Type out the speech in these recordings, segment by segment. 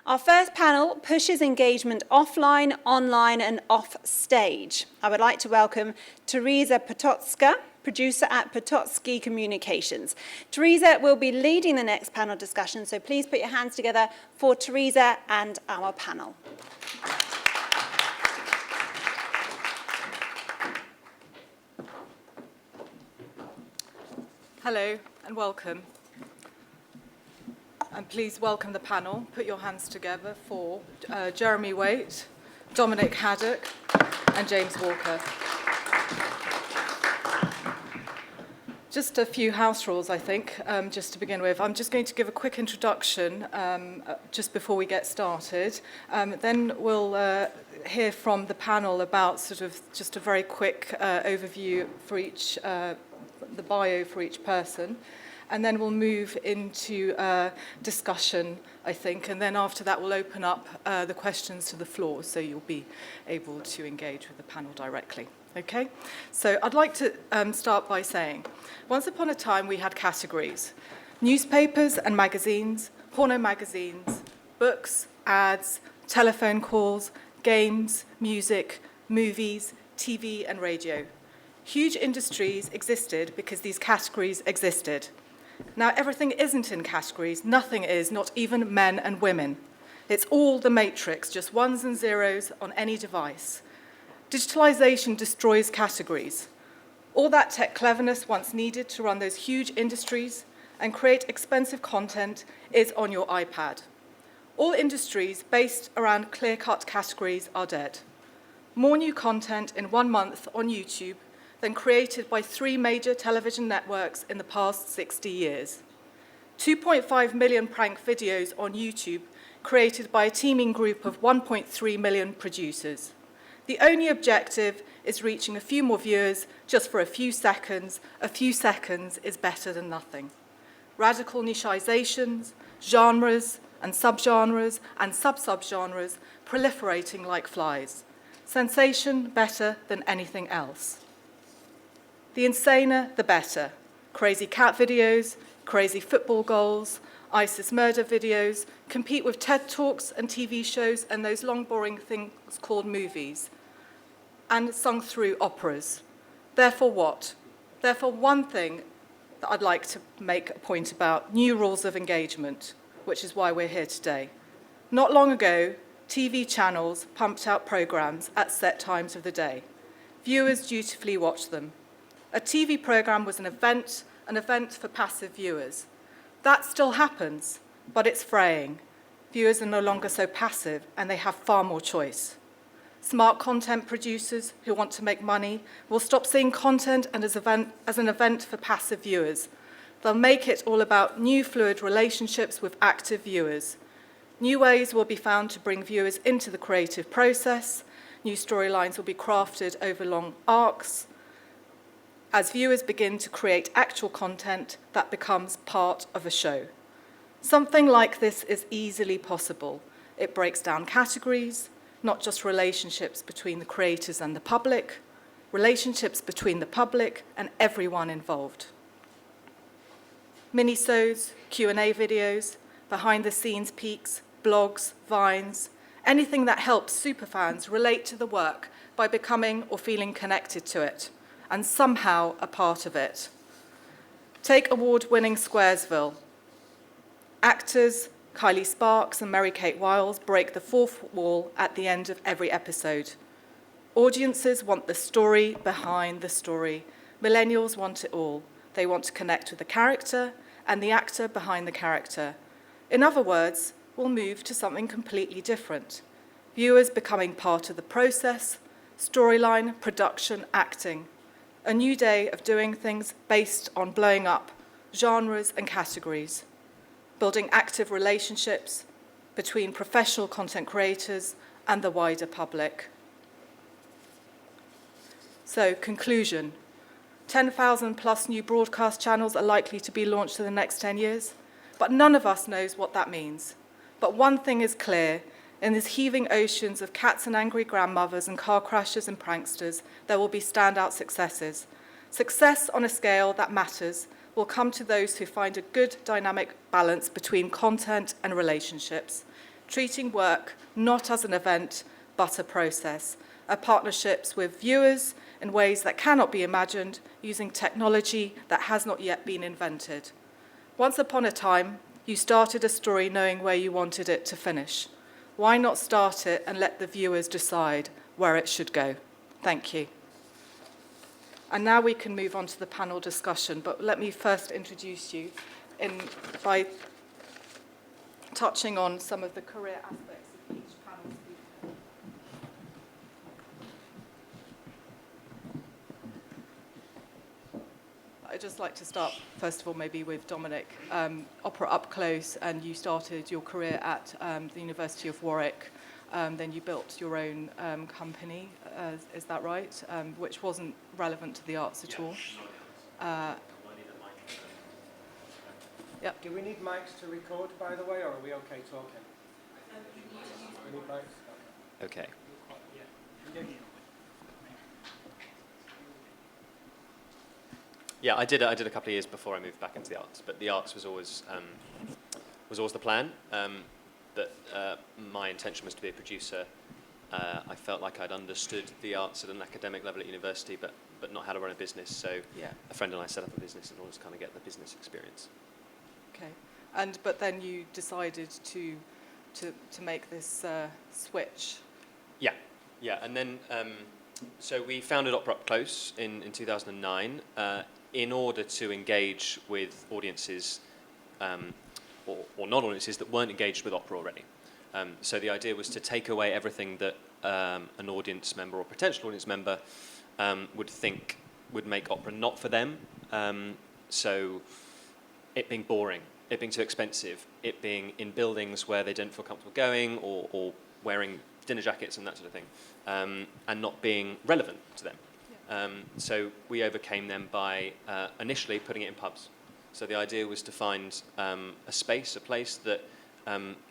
Our first panel pushes engagement offline, online and off stage. I would like to welcome Teresa Potocka, producer at Potocki Communications. Teresa will be leading the next panel discussion, so please put your hands together for Teresa and our panel. Hello and welcome. And please welcome the panel. Put your hands together for Jeremy Waite, Dominic Haddock, and James Walker. Just a few house rules, I think, just to begin with. I'm just going to give a quick introduction just before we get started. Then we'll hear from the panel about sort of just a very quick overview for each, the bio for each person. And then we'll move into discussion, I think, and then after that we'll open up the questions to the floor, so you'll be able to engage with the panel directly. Okay? So I'd like to start by saying, once upon a time we had categories: newspapers and magazines, porno magazines, books, ads, telephone calls, games, music, movies, TV and radio. Huge industries existed because these categories existed. Now, everything isn't in categories. Nothing is, not even men and women. It's all the matrix, just ones and zeros on any device. Digitalization destroys categories. All that tech cleverness once needed to run those huge industries and create expensive content is on your iPad. All industries based around clear-cut categories are dead. More new content in 1 month on YouTube than created by 3 major television networks in the past 60 years. 2.5 million prank videos on YouTube created by a teaming group of 1.3 million producers. The only objective is reaching a few more viewers just for a few seconds. A few seconds is better than nothing. Radical nichizations, genres and subgenres and sub-subgenres proliferating like flies. Sensation better than anything else. The insaner, the better. Crazy cat videos, crazy football goals, ISIS murder videos compete with TED Talks and TV shows and those long, boring things called movies, and sung through operas. Therefore what? Therefore, one thing that I'd like to make a point about: new rules of engagement, which is why we're here today. Not long ago, TV channels pumped out programs at set times of the day. Viewers dutifully watched them. A TV program was an event for passive viewers. That still happens, but it's fraying. Viewers are no longer so passive, and they have far more choice. Smart content producers who want to make money will stop seeing content and as an event for passive viewers. They'll make it all about new fluid relationships with active viewers. New ways will be found to bring viewers into the creative process. New storylines will be crafted over long arcs, as viewers begin to create actual content that becomes part of a show. Something like this is easily possible. It breaks down categories, not just relationships between the creators and the public, relationships between the public and everyone involved. Minisodes, Q&A videos, behind-the-scenes peeks, blogs, vines, anything that helps superfans relate to the work by becoming or feeling connected to it, and somehow a part of it. Take award-winning Squaresville. Actors Kylie Sparks and Mary-Kate Wiles break the fourth wall at the end of every episode. Audiences want the story behind the story. Millennials want it all. They want to connect with the character and the actor behind the character. In other words, we'll move to something completely different. Viewers becoming part of the process, storyline, production, acting. A new day of doing things based on blowing up genres and categories, building active relationships between professional content creators and the wider public. So, conclusion. 10,000 plus new broadcast channels are likely to be launched in the next 10 years, but none of us knows what that means. But one thing is clear: in these heaving oceans of cats and angry grandmothers and car crashers and pranksters, there will be standout successes. Success on a scale that matters will come to those who find a good dynamic balance between content and relationships. treating work not as an event, but a process, partnerships with viewers in ways that cannot be imagined, using technology that has not yet been invented. Once upon a time, you started a story knowing where you wanted it to finish. Why not start it and let the viewers decide where it should go? Thank you. And now we can move on to the panel discussion, but let me first introduce you by touching on some of the career aspects of each panel speaker. I'd just like to start, first of all, maybe with Dominic. OperaUpClose, and you started your career at the University of Warwick. Then you built your own company, is that right? Which wasn't relevant to the arts at all. Yep. Do we need mics to record, by the way, or are we okay talking? We need mics? Okay. Yeah, I did a couple of years before I moved back into the arts, but the arts was always the plan. That my intention was to be a producer. I felt like I'd understood the arts at an academic level at university, but not how to run a business. So a friend and I set up a business in order to kind of get the business experience. Okay, but then you decided to make this switch. Yeah, and then so we founded OperaUpClose in 2009 in order to engage with audiences or non-audiences that weren't engaged with opera already. So the idea was to take away everything that an audience member or potential audience member would think would make opera not for them. So it being boring, it being too expensive, it being in buildings where they don't feel comfortable going or wearing dinner jackets and that sort of thing, and not being relevant to them. So we overcame them by initially putting it in pubs. So the idea was to find a space, a place that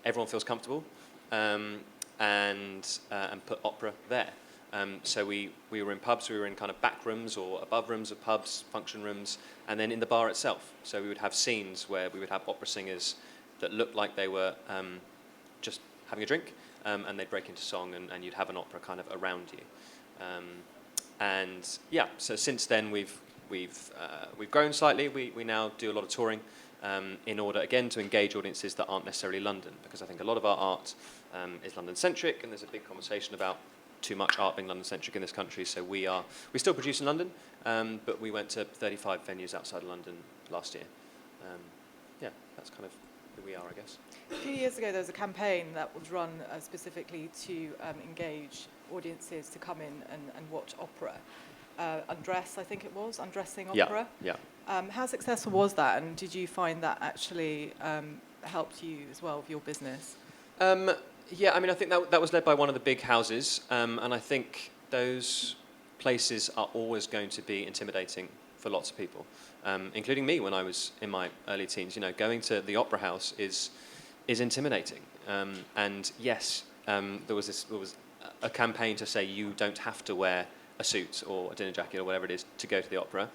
everyone feels comfortable, and put opera there. So we were in pubs, we were in kind of back rooms or above rooms of pubs, function rooms, and then in the bar itself. So we would have scenes where we would have opera singers that looked like they were just having a drink, and they'd break into song, and you'd have an opera kind of around you. So since then we've grown slightly. We now do a lot of touring in order, again, to engage audiences that aren't necessarily London, because I think a lot of our art is London-centric, and there's a big conversation about too much art being London-centric in this country. So we still produce in London, but we went to 35 venues outside of London last year. That's kind of who we are, I guess. A few years ago, there was a campaign that was run specifically to engage audiences to come in and watch opera. Undress, I think it was, Undressing Opera. Yeah. How successful was that, and did you find that actually helped you as well with your business? I mean, I think that was led by one of the big houses, and I think those places are always going to be intimidating for lots of people, including me when I was in my early teens. You know, going to the opera house is intimidating, and yes, there was a campaign to say you don't have to wear a suit or a dinner jacket or whatever it is to go to the opera,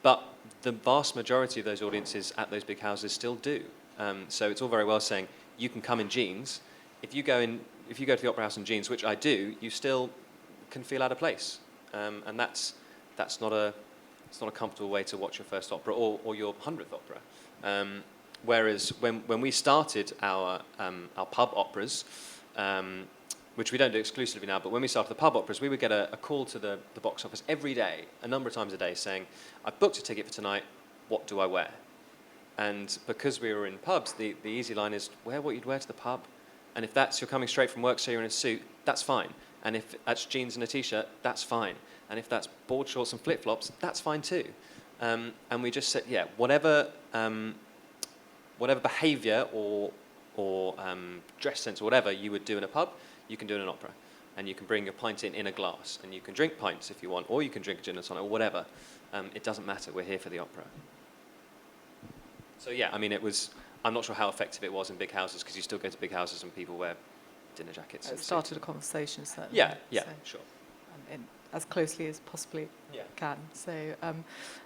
but the vast majority of those audiences at those big houses still do. So it's all very well saying you can come in jeans. If you go to the opera house in jeans, which I do, you still can feel out of place, and that's not a comfortable way to watch your first opera or your 100th opera. Whereas when we started our pub operas, which we don't do exclusively now, but when we started the pub operas, we would get a call to the box office every day, a number of times a day, saying, "I've booked a ticket for tonight, what do I wear?" And because we were in pubs, the easy line is, wear what you'd wear to the pub. And if you're coming straight from work, so you're in a suit, that's fine. And if that's jeans and a t-shirt, that's fine. And if that's board shorts and flip-flops, that's fine too. And we just said, whatever behaviour or dress sense or whatever you would do in a pub, you can do in an opera. And you can bring a pint in a glass, and you can drink pints if you want, or you can drink a gin and tonic or whatever. It doesn't matter, we're here for the opera. So I mean, I'm not sure how effective it was in big houses, because you still go to big houses and people wear dinner jackets. It started a converstion, certainly. Yeah, so, sure. In as closely as possibly can. So,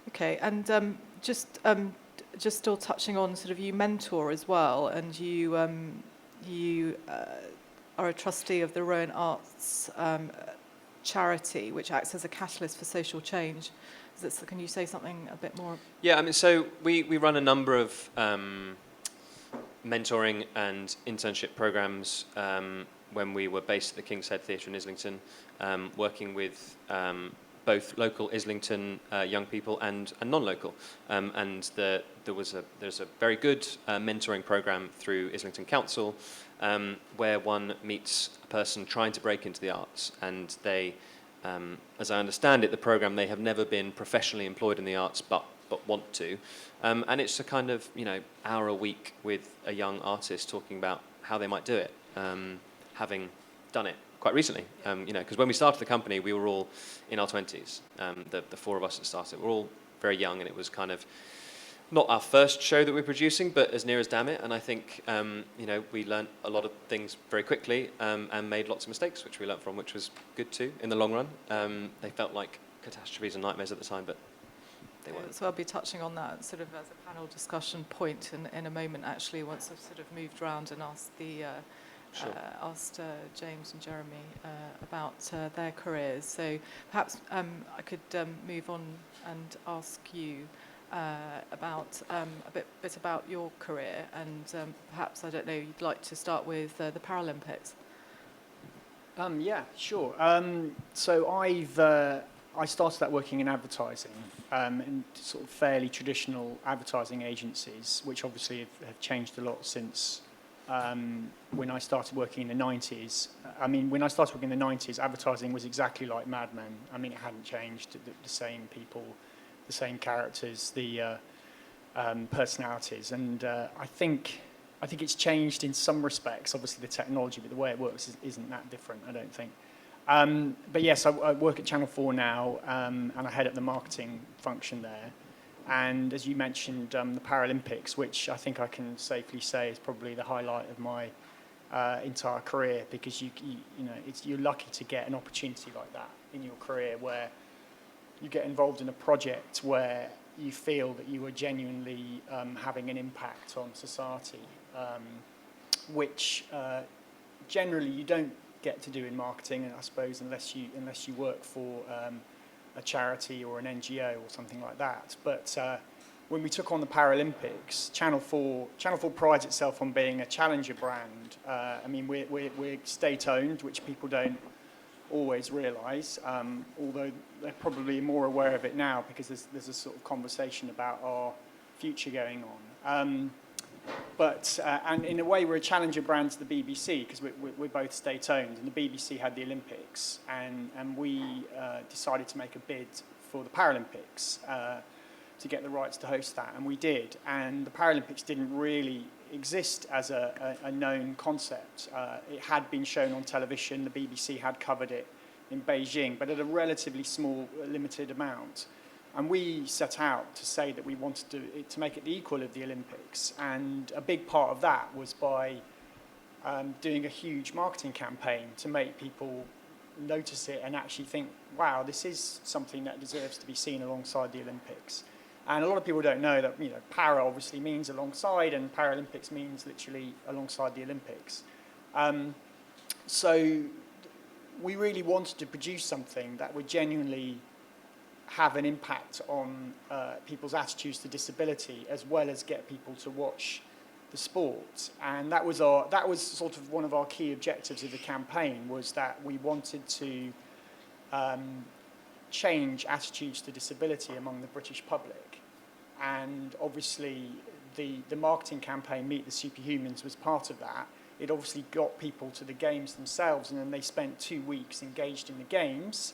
okay, and just still touching on sort of you mentor as well, and you you are a trustee of the Rowan Arts charity, which acts as a catalyst for social change. Can you say something a bit more? Yeah, I mean, so we run a number of mentoring and internship programs when we were based at the King's Head Theatre in Islington, working with both local Islington young people and non-local. And there's a very good mentoring program through Islington Council where one meets a person trying to break into the arts, and they, as I understand it, the program, they have never been professionally employed in the arts but want to. And it's a kind of, hour a week with a young artist talking about how they might do it, having done it quite recently. Because when we started the company, we were all in our 20s. The four of us that started, we're all very young, and it was kind of not our first show that we're producing, but as near as damn it. And I think, we learned a lot of things very quickly and made lots of mistakes, which we learned from, which was good too in the long run. They felt like catastrophes and nightmares at the time, but they weren't. So I'll be touching on that sort of as a panel discussion point in a moment, actually, once I've sort of moved around and asked asked James and Jeremy about their careers. So perhaps I could move on and ask you about a bit about your career, and perhaps, I don't know, you'd like to start with the Paralympics. Yeah, sure. So I started out working in advertising, in sort of fairly traditional advertising agencies, which obviously have changed a lot since when I started working in the 90s. I mean, when I started working in the 90s, advertising was exactly like Mad Men. I mean, it hadn't changed. The same people, the same characters, the personalities, and I think it's changed in some respects. Obviously, the technology, but the way it works isn't that different, I don't think. But yes, I work at Channel 4 now, and I head up the marketing function there. And as you mentioned, the Paralympics, which I think I can safely say is probably the highlight of my entire career, because you're lucky to get an opportunity like that in your career, where you get involved in a project where you feel that you are genuinely having an impact on society, which generally you don't get to do in marketing, I suppose, unless you work for a charity or an NGO or something like that. But when we took on the Paralympics, Channel 4 prides itself on being a challenger brand. I mean, we're state-owned, which people don't always realise, although they're probably more aware of it now, because there's a sort of conversation about our future going on. And in a way, we're a challenger brand to the BBC, because we're both state-owned, and the BBC had the Olympics, and we decided to make a bid for the Paralympics to get the rights to host that, and we did. And the Paralympics didn't really exist as a known concept. It had been shown on television, the BBC had covered it in Beijing, but at a relatively small, limited amount. And we set out to say that we wanted to make it the equal of the Olympics. And a big part of that was by doing a huge marketing campaign to make people notice it and actually think, wow, this is something that deserves to be seen alongside the Olympics. And a lot of people don't know that, para obviously means alongside, and Paralympics means literally alongside the Olympics. So we really wanted to produce something that would genuinely have an impact on people's attitudes to disability, as well as get people to watch the sport. And that was sort of one of our key objectives of the campaign, was that we wanted to change attitudes to disability among the British public. And obviously the marketing campaign, Meet the Superhumans, was part of that. It obviously got people to the games themselves, and then they spent 2 weeks engaged in the games.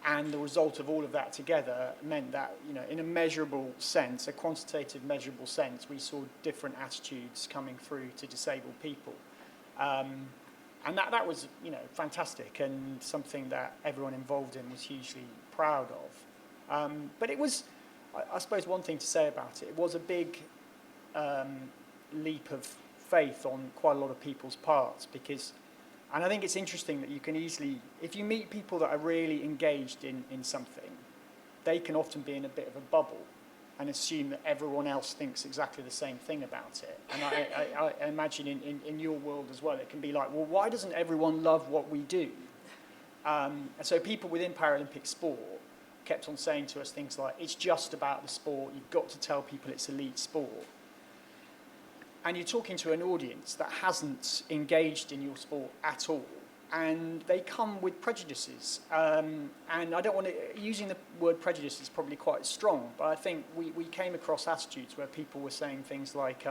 And the result of all of that together meant that, in a measurable sense, a quantitative measurable sense, we saw different attitudes coming through to disabled people. And that was, fantastic, and something that everyone involved in was hugely proud of. But it was, I suppose, one thing to say about it, it was a big leap of faith on quite a lot of people's parts, because, and I think it's interesting that you can easily, if you meet people that are really engaged in something, they can often be in a bit of a bubble. and assume that everyone else thinks exactly the same thing about it. And I imagine in your world as well, it can be like, well, why doesn't everyone love what we do? And so people within Paralympic sport kept on saying to us things like, it's just about the sport, you've got to tell people it's elite sport. And you're talking to an audience that hasn't engaged in your sport at all, and they come with prejudices. And I don't want to, using the word prejudice is probably quite strong, but I think we came across attitudes where people were saying things like,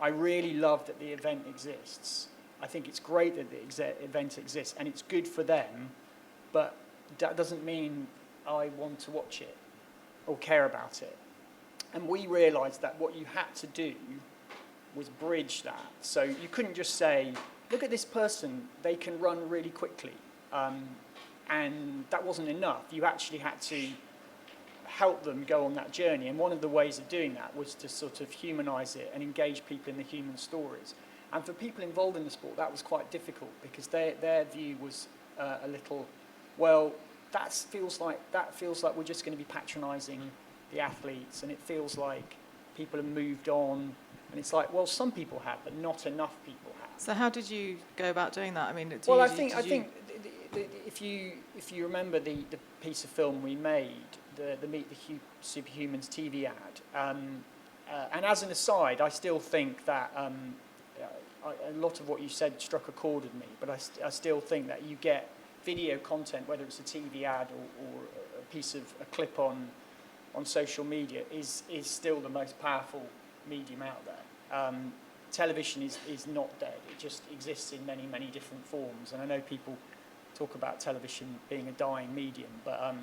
I really love that the event exists. I think it's great that the event exists, and it's good for them, but that doesn't mean I want to watch it or care about it. And we realised that what you had to do was bridge that. So you couldn't just say, look at this person, they can run really quickly. And that wasn't enough. You actually had to help them go on that journey. And one of the ways of doing that was to sort of humanise it and engage people in the human stories. And for people involved in the sport, that was quite difficult because their view was a little, well, that feels like we're just going to be patronising the athletes, and it feels like people have moved on. And it's like, well, some people have, but not enough people have. So how did you go about doing that? I mean, I think if you remember the piece of film we made, the Meet the Superhumans TV ad, and as an aside, I still think that a lot of what you said struck a chord with me, but I still think that you get video content, whether it's a TV ad or a clip on social media, is still the most powerful medium out there. Television is not dead. It just exists in many, many different forms. And I know people talk about television being a dying medium, but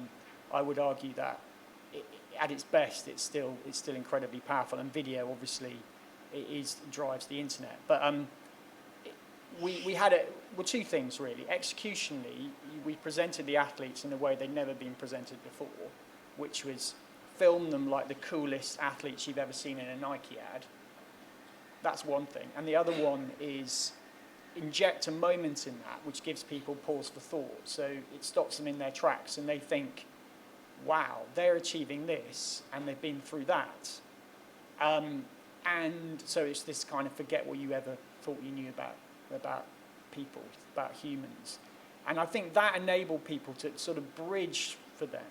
I would argue that at its best, it's still incredibly powerful. And video, obviously, drives the internet. But we had two things really. Executionally, we presented the athletes in a way they'd never been presented before, which was film them like the coolest athletes you've ever seen in a Nike ad. That's one thing. And the other one is inject a moment in that which gives people pause for thought. So it stops them in their tracks and they think, wow, they're achieving this and they've been through that. And so it's this kind of forget what you ever thought you knew about people, about humans. And I think that enabled people to sort of bridge for them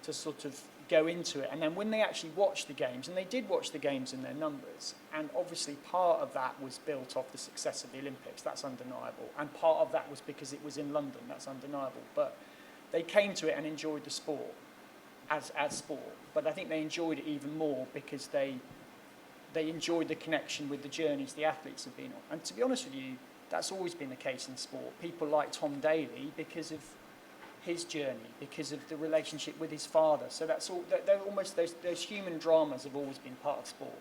to sort of go into it. And then when they actually watched the games, and they did watch the games in their numbers, and obviously part of that was built off the success of the Olympics, that's undeniable. And part of that was because it was in London, that's undeniable. But they came to it and enjoyed the sport as sport. But I think they enjoyed it even more because they enjoyed the connection with the journeys the athletes have been on. And to be honest with you, that's always been the case in sport. People like Tom Daley because of his journey, because of the relationship with his father. So that's all. They're almost those human dramas have always been part of sport.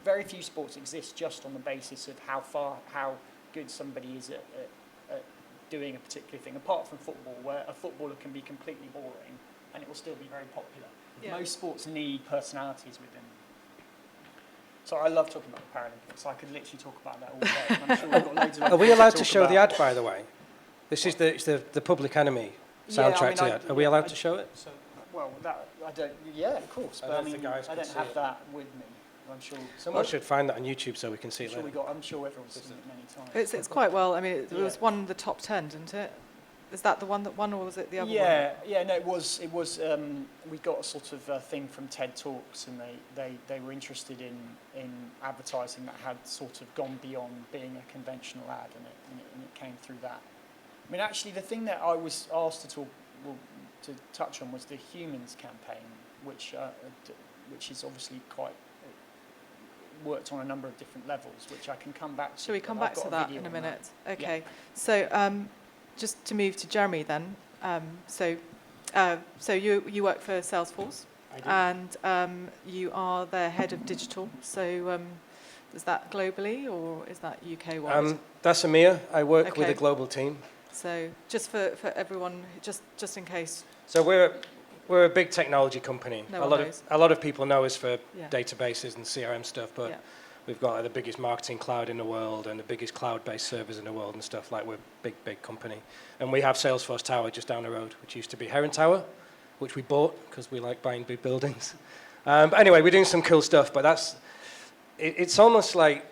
Very few sports exist just on the basis of how good somebody is at doing a particular thing. Apart from football, where a footballer can be completely boring and it will still be very popular. Yeah. Most sports need personalities within them. So I love talking about the Paralympics. I could literally talk about that all day. I'm sure we've got loads of Are we allowed to show the ad, by the way? This is the Public Enemy soundtrack to the ad. Are we allowed to show it? So, well, that I don't. Yeah, of course. But I don't have that with me. I'm sure someone should find that on YouTube so we can see it later. I'm sure everyone's seen it many times. It's quite well. I mean, it was one of the top 10, didn't it? Is that the one that won, or was it the other one? Yeah. No, it was. We got a sort of thing from TED Talks, and they were interested in advertising that had sort of gone beyond being a conventional ad, and it came through that. I mean, actually, the thing that I was asked to touch on was the Humans campaign, which is obviously quite worked on a number of different levels, which I can come back to. Shall we come back to that in a minute? Okay. Yeah. So just to move to Jeremy then. So you work for Salesforce, and you are their head of digital. So is that globally or is that UK-wide? That's EMEA. I work with a global team. So just for everyone, just in case. So we're a big technology company. A lot of people know us for databases and CRM stuff, but we've got the biggest marketing cloud in the world and the biggest cloud-based servers in the world and stuff. Like, we're a big company. And we have Salesforce Tower just down the road, which used to be Heron Tower, which we bought because we like buying big buildings. But anyway, we're doing some cool stuff, but it's almost like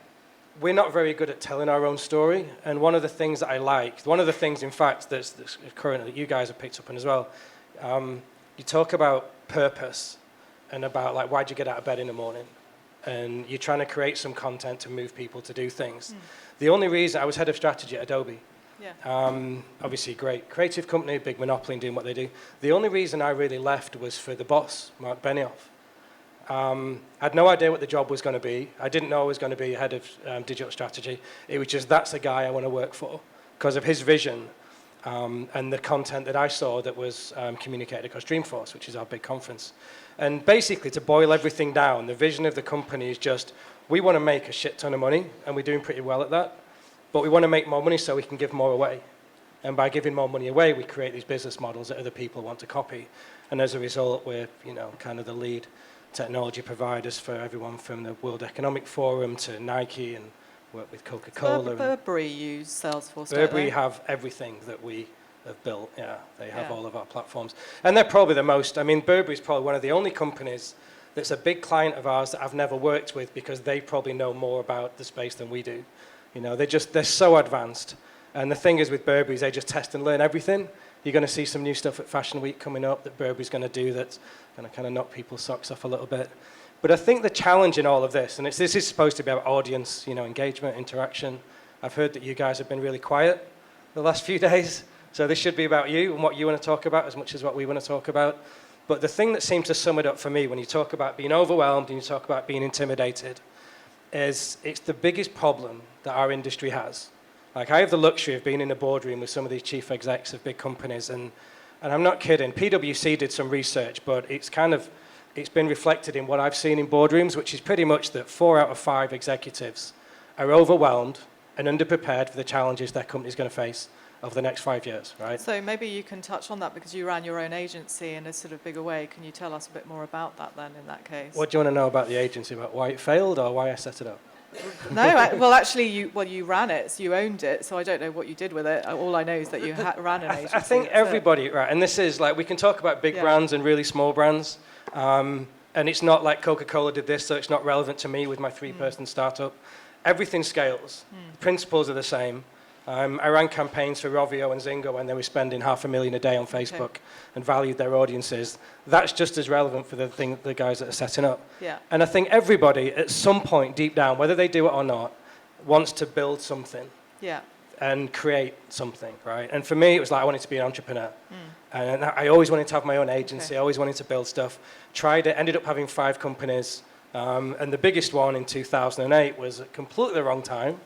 we're not very good at telling our own story. And one of the things that I like, one of the things, in fact, that's current that you guys have picked up on as well, you talk about purpose and about like, why'd you get out of bed in the morning? And you're trying to create some content to move people to do things. The only reason, I was head of strategy at Adobe. Yeah. Obviously, great creative company, big monopoly in doing what they do. The only reason I really left was for the boss, Mark Benioff. I had no idea what the job was going to be. I didn't know I was going to be head of digital strategy. It was just, that's the guy I want to work for because of his vision and the content that I saw that was communicated across Dreamforce, which is our big conference. And basically, to boil everything down, the vision of the company is just, we want to make a shit ton of money, and we're doing pretty well at that, but we want to make more money so we can give more away. And by giving more money away, we create these business models that other people want to copy. And as a result, we're kind of the lead technology providers for everyone from the World Economic Forum to Nike and work with Coca-Cola. Burberry use Salesforce, Burberry have everything that we have built. Yeah, they have all of our platforms. And they're probably the most, Burberry's probably one of the only companies that's a big client of ours that I've never worked with because they probably know more about the space than we do. They're so advanced. And the thing is with Burberry is they just test and learn everything. You're going to see some new stuff at Fashion Week coming up that Burberry's going to do that's going to kind of knock people's socks off a little bit. But I think the challenge in all of this, and this is supposed to be about audience, engagement, interaction. I've heard that you guys have been really quiet the last few days, so this should be about you and what you want to talk about as much as what we want to talk about. But the thing that seems to sum it up for me when you talk about being overwhelmed and you talk about being intimidated is it's the biggest problem that our industry has. Like, I have the luxury of being in a boardroom with some of these chief execs of big companies, and I'm not kidding. PwC did some research, but it's been reflected in what I've seen in boardrooms, which is pretty much that 4 out of 5 executives are overwhelmed and underprepared for the challenges their company's going to face over the next 5 years, right? So maybe you can touch on that because you ran your own agency in a sort of bigger way. Can you tell us a bit more about that then in that case? What do you want to know about the agency, about why it failed or why I set it up? No, well, actually, you ran it, so you owned it, so I don't know what you did with it. All I know is that you ran an agency. I think everybody, right, and this is like, we can talk about big brands and really small brands, and it's not like Coca-Cola did this, so it's not relevant to me with my 3-person startup. Everything scales. The principles are the same. I ran campaigns for Rovio and Zynga when they were spending $500,000 a day on Facebook and valued their audiences. That's just as relevant for the guys that are setting up. Yeah. And I think everybody, at some point deep down, whether they do it or not, wants to build something and create something, right? And for me, it was like I wanted to be an entrepreneur. And I always wanted to have my own agency. I always wanted to build stuff. Tried it, ended up having 5 companies. And the biggest one in 2008 was at completely the wrong time.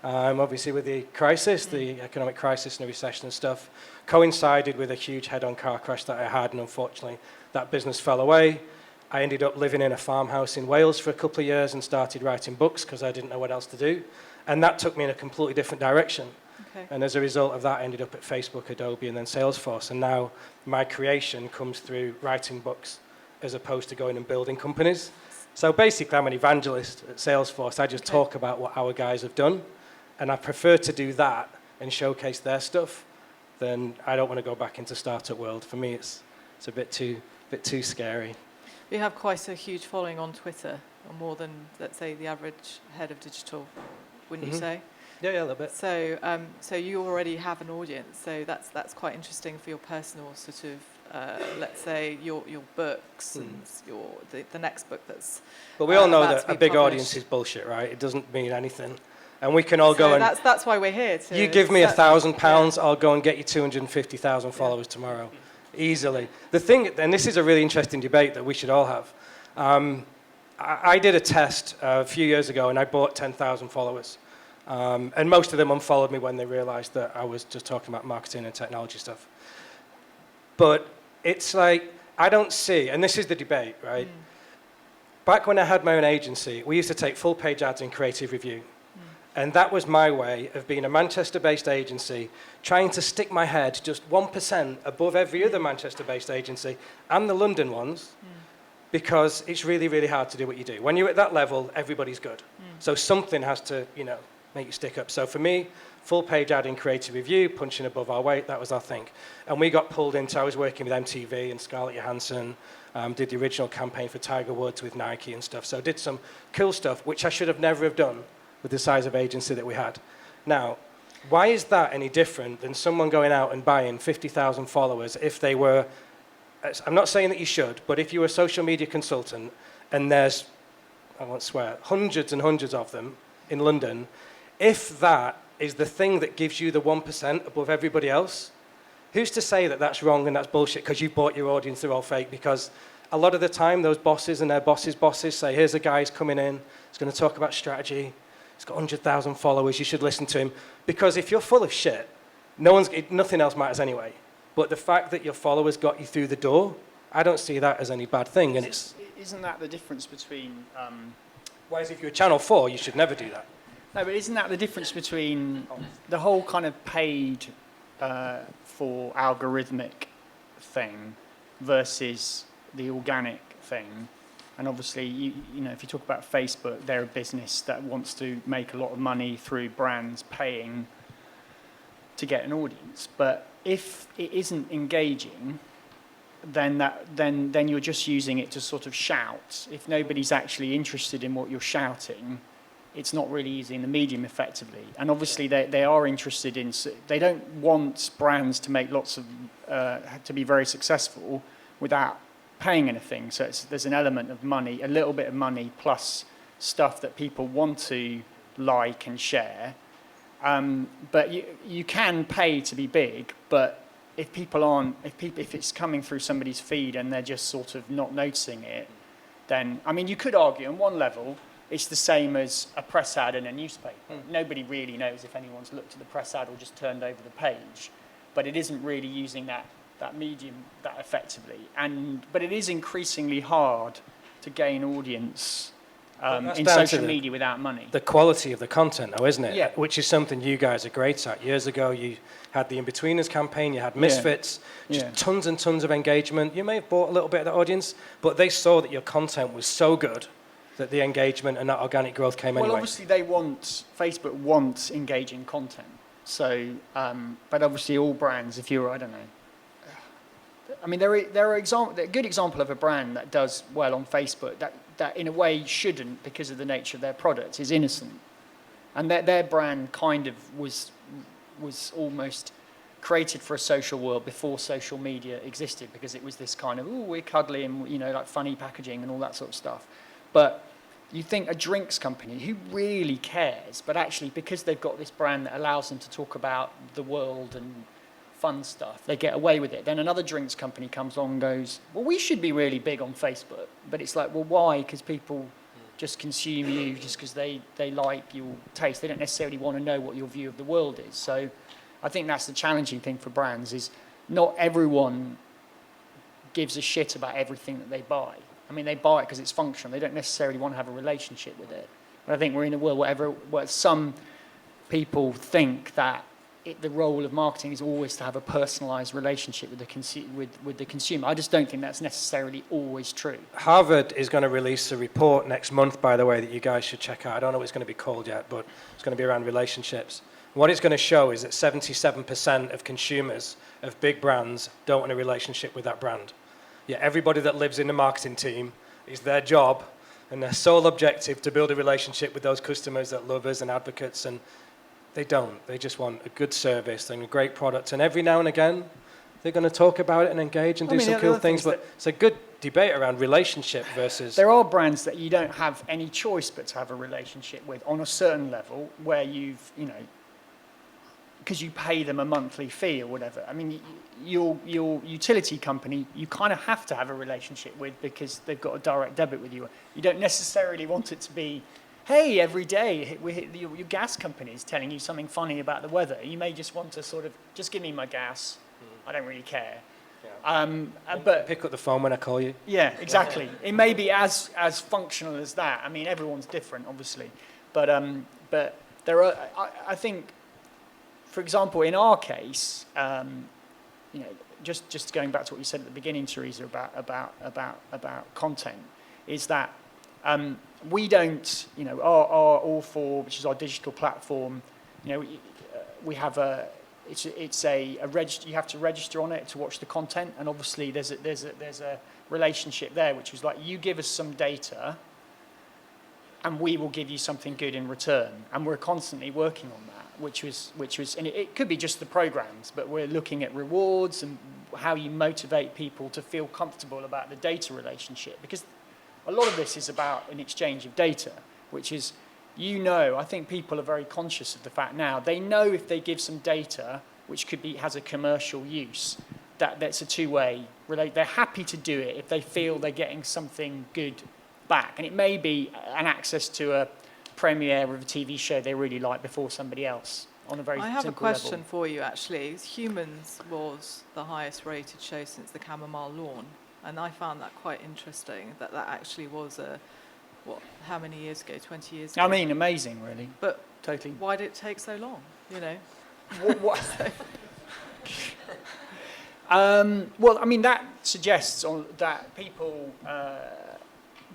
Obviously with the crisis, the economic crisis and the recession and stuff, coincided with a huge head-on car crash that I had, and unfortunately that business fell away. I ended up living in a farmhouse in Wales for a couple of years and started writing books because I didn't know what else to do. And that took me in a completely different direction. Okay. And as a result of that, I ended up at Facebook, Adobe, and then Salesforce. And now my creation comes through writing books as opposed to going and building companies. So basically, I'm an evangelist at Salesforce. I just talk about what our guys have done. And I prefer to do that and showcase their stuff than I don't want to go back into startup world. For me, it's a bit too scary. You have quite a huge following on Twitter, or more than, let's say, the average head of digital, wouldn't you say? Yeah, a little bit. So you already have an audience. So that's quite interesting for your personal sort of, let's say, your books and the next book that's. But we all know that a big audience is bullshit, right? It doesn't mean anything. And we can all go and... That's why we're here. You give me £1,000, I'll go and get you 250,000 followers tomorrow. Easily. The thing, and this is a really interesting debate that we should all have. I did a test a few years ago and I bought 10,000 followers. And most of them unfollowed me when they realized that I was just talking about marketing and technology stuff. But it's like, I don't see, and this is the debate, right? Back when I had my own agency, we used to take full page ads in creative review. And that was my way of being a Manchester-based agency, trying to stick my head just 1% above every other Manchester-based agency and the London ones, because it's really, really hard to do what you do. When you're at that level, everybody's good. So something has to, make you stick up. So for me, full page ad in creative review, punching above our weight, that was our thing. And we got pulled into, I was working with MTV and Scarlett Johansson, did the original campaign for Tiger Woods with Nike and stuff. So did some cool stuff, which I should have never have done with the size of agency that we had. Now, why is that any different than someone going out and buying 50,000 followers if they were, I'm not saying that you should, but if you were a social media consultant and there's, I won't swear, hundreds and hundreds of them in London, if that is the thing that gives you the 1% above everybody else, who's to say that that's wrong and that's bullshit because you bought your audience, they're all fake? Because a lot of the time, those bosses and their bosses' bosses say, here's a guy who's coming in, he's going to talk about strategy, he's got 100,000 followers, you should listen to him. Because if you're full of shit, nothing else matters anyway. But the fact that your followers got you through the door, I don't see that as any bad thing. And isn't that the difference between... Whereas if you're Channel 4, you should never do that. No, but isn't that the difference between the whole kind of paid for algorithmic thing versus the organic thing? And obviously, you know, if you talk about Facebook, they're a business that wants to make a lot of money through brands paying to get an audience. But if it isn't engaging, then you're just using it to sort of shout. If nobody's actually interested in what you're shouting, it's not really using the medium effectively. And obviously they are interested in, they don't want brands to make lots of, to be very successful without paying anything. So there's an element of money, a little bit of money plus stuff that people want to like and share. But you can pay to be big, but if it's coming through somebody's feed and they're just sort of not noticing it, then, I mean, you could argue on one level, it's the same as a press ad in a newspaper. Nobody really knows if anyone's looked at the press ad or just turned over the page, but it isn't really using that medium that effectively. But it is increasingly hard to gain audience in social media without money. The quality of the content, though, isn't it? Yeah. Which is something you guys are great at. Years ago, you had the In-Betweeners campaign, you had Misfits, just tons and tons of engagement. You may have bought a little bit of the audience, but they saw that your content was so good that the engagement and that organic growth came anyway. Well, obviously Facebook wants engaging content. So, but obviously all brands, if you're, I don't know, I mean, there are a good example of a brand that does well on Facebook that in a way shouldn't because of the nature of their product is Innocent. And their brand kind of was almost created for a social world before social media existed because it was this kind of, we're cuddly and, you know, like funny packaging and all that sort of stuff. But you think a drinks company, who really cares? But actually, because they've got this brand that allows them to talk about the world and fun stuff, they get away with it. Then another drinks company comes along and goes, well, we should be really big on Facebook. But it's like, well, why? Because people just consume you just because they like your taste. They don't necessarily want to know what your view of the world is. So I think that's the challenging thing for brands is not everyone gives a shit about everything that they buy. I mean, they buy it because it's functional. They don't necessarily want to have a relationship with it. But I think we're in a world where some people think that the role of marketing is always to have a personalised relationship with the consumer. I just don't think that's necessarily always true. Harvard is going to release a report next month, by the way, that you guys should check out. I don't know what it's going to be called yet, but it's going to be around relationships. What it's going to show is that 77% of consumers of big brands don't want a relationship with that brand. Yeah, everybody that lives in the marketing team, is their job and their sole objective to build a relationship with those customers that love us and advocates, and they don't. They just want a good service and a great product, and every now and again, they're going to talk about it and engage and do some cool things, but it's a good debate around relationship versus... There are brands that you don't have any choice but to have a relationship with on a certain level where you've, you know, because you pay them a monthly fee or whatever. I mean, your utility company, you kind of have to have a relationship with because they've got a direct debit with you. You don't necessarily want it to be, hey, every day your gas company is telling you something funny about the weather. You may just want to sort of, just give me my gas. I don't really care. Yeah. But pick up the phone when I call you. Yeah, exactly. It may be as functional as that. I mean, everyone's different, obviously. But there are, I think, for example, in our case, you know, just going back to what you said at the beginning, Teresa, about content, is that We don't, our All4, which is our digital platform, we have it's a register. You have to register on it to watch the content, and obviously there's a relationship there, which was like, you give us some data, and we will give you something good in return, and we're constantly working on that, which was, and it could be just the programs, but we're looking at rewards and how you motivate people to feel comfortable about the data relationship, because a lot of this is about an exchange of data, which is, I think people are very conscious of the fact now. They know if they give some data, which has a commercial use, that's a two-way relate. They're happy to do it if they feel they're getting something good back. And it may be an access to a premiere of a TV show they really like before somebody else on a very simple level. I have a question for you, actually. Humans was the highest rated show since the Chamomile Lawn. And I found that quite interesting, that actually was how many years ago, 20 years ago? I mean, amazing, really. But totally. Why did it take so long, What? Well, I mean, that suggests that people,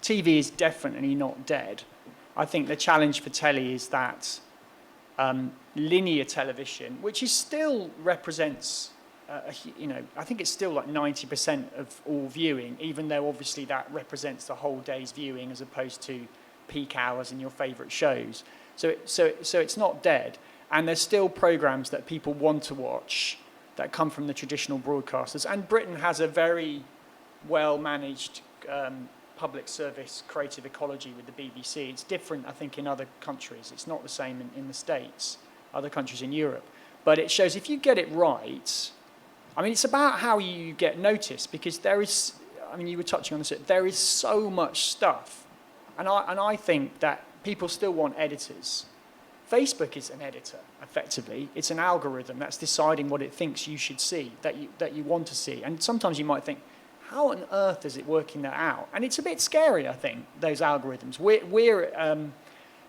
TV is definitely not dead. I think the challenge for telly is that linear television, which still represents, I think it's still like 90% of all viewing, even though obviously that represents the whole day's viewing as opposed to peak hours in your favourite shows. So it's not dead, and there's still programmes that people want to watch that come from the traditional broadcasters. And Britain has a very well-managed public service creative ecology with the BBC. It's different, I think, in other countries. It's not the same in the States, other countries in Europe. But it shows if you get it right, I mean, it's about how you get noticed, because you were touching on this, there is so much stuff. And I think that people still want editors. Facebook is an editor, effectively. It's an algorithm that's deciding what it thinks you should see, that you want to see. And sometimes you might think, how on earth is it working that out? And it's a bit scary, I think, those algorithms. We're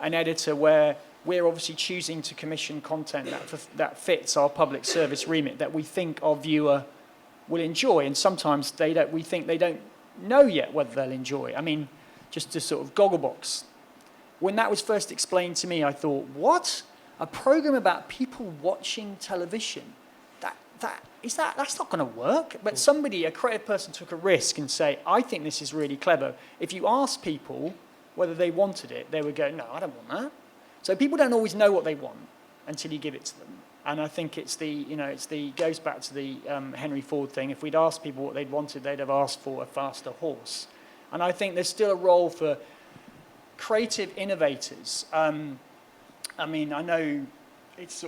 an editor where we're obviously choosing to commission content that fits our public service remit, that we think our viewer will enjoy. And sometimes we think they don't know yet whether they'll enjoy. I mean, just to sort of Gogglebox. When that was first explained to me, I thought, what? A program about people watching television? That's not going to work. But a creative person took a risk and say, I think this is really clever. If you ask people whether they wanted it, they would go, no, I don't want that. So people don't always know what they want until you give it to them. And I think goes back to the Henry Ford thing. If we'd asked people what they'd wanted, they'd have asked for a faster horse. And I think there's still a role for creative innovators. I mean, I know it's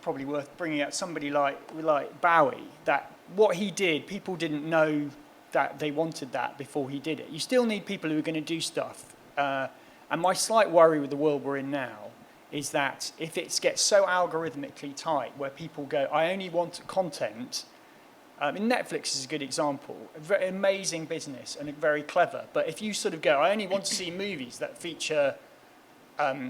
probably worth bringing out somebody like Bowie, that what he did, people didn't know that they wanted that before he did it. You still need people who are going to do stuff. And my slight worry with the world we're in now is that if it gets so algorithmically tight, where people go, I only want content. Netflix is a good example. A very amazing business and very clever. But if you sort of go, I only want to see movies that feature, Mark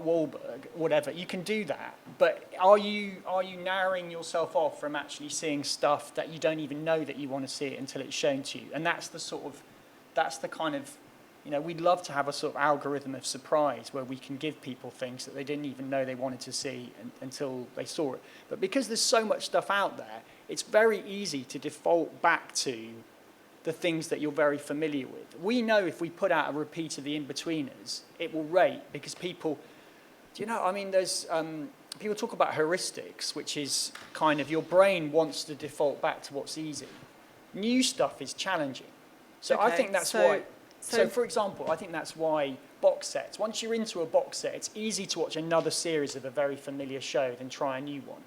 Wahlberg, whatever, you can do that. But are you narrowing yourself off from actually seeing stuff that you don't even know that you want to see it until it's shown to you? And that's the kind of, we'd love to have a sort of algorithm of surprise where we can give people things that they didn't even know they wanted to see until they saw it. But because there's so much stuff out there, it's very easy to default back to the things that you're very familiar with. We know if we put out a repeat of The In-Betweeners, it will rate, because people, there's, people talk about heuristics, which is kind of your brain wants to default back to what's easy. New stuff is challenging. So okay, I think that's why, so for example, I think that's why box sets, once you're into a box set, it's easy to watch another series of a very familiar show than try a new one,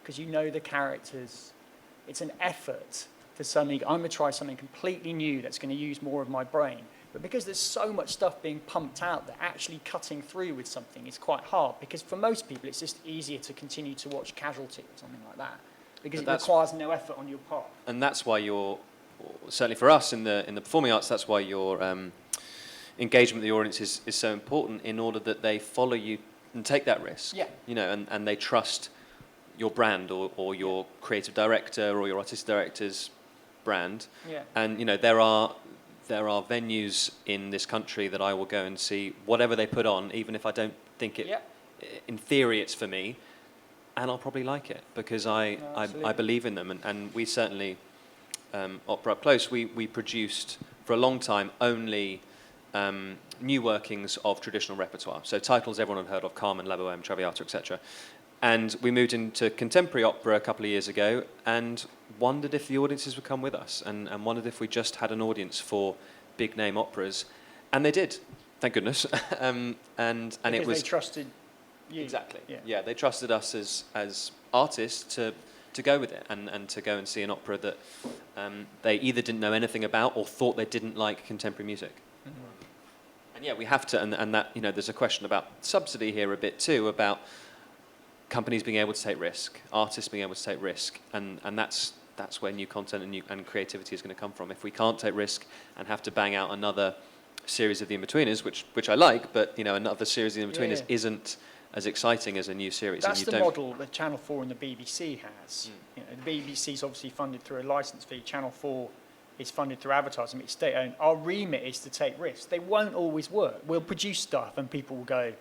because you know the characters. It's an effort to suddenly, I'm going to try something completely new that's going to use more of my brain. But because there's so much stuff being pumped out there, actually cutting through with something is quite hard, because for most people it's just easier to continue to watch Casualty or something like that, because it requires no effort on your part. And that's why certainly for us in the performing arts, that's why your engagement with the audience is so important, in order that they follow you and take that risk. Yeah. And they trust your brand or your creative director or your artistic director's brand. Yeah. And there are there are venues in this country that I will go and see whatever they put on, even if I don't think it, in theory, it's for me, and I'll probably like it because I believe in them. And we certainly, OperaUpClose, we produced for a long time only new workings of traditional repertoire. So titles everyone had heard of, Carmen, La Bohème, Traviata, etc. And we moved into contemporary opera a couple of years ago and wondered if the audiences would come with us and wondered if we just had an audience for big name operas. And they did, thank goodness. And because it was... they trusted you. Exactly. Yeah, they trusted us as artists to go with it and to go and see an opera that they either didn't know anything about or thought they didn't like contemporary music. Mm-hmm. And yeah, we have to, and that, there's a question about subsidy here a bit too, about companies being able to take risk, artists being able to take risk, and that's where new content and creativity is going to come from. If we can't take risk and have to bang out another series of The In-Betweeners, which I like, but another series of The In-Betweeners isn't as exciting as a new series. That's the model that Channel 4 and the BBC has. The BBC is obviously funded through a license fee. Channel 4 is funded through advertising. It's state-owned. Our remit is to take risks. They won't always work. We'll produce stuff and people will go,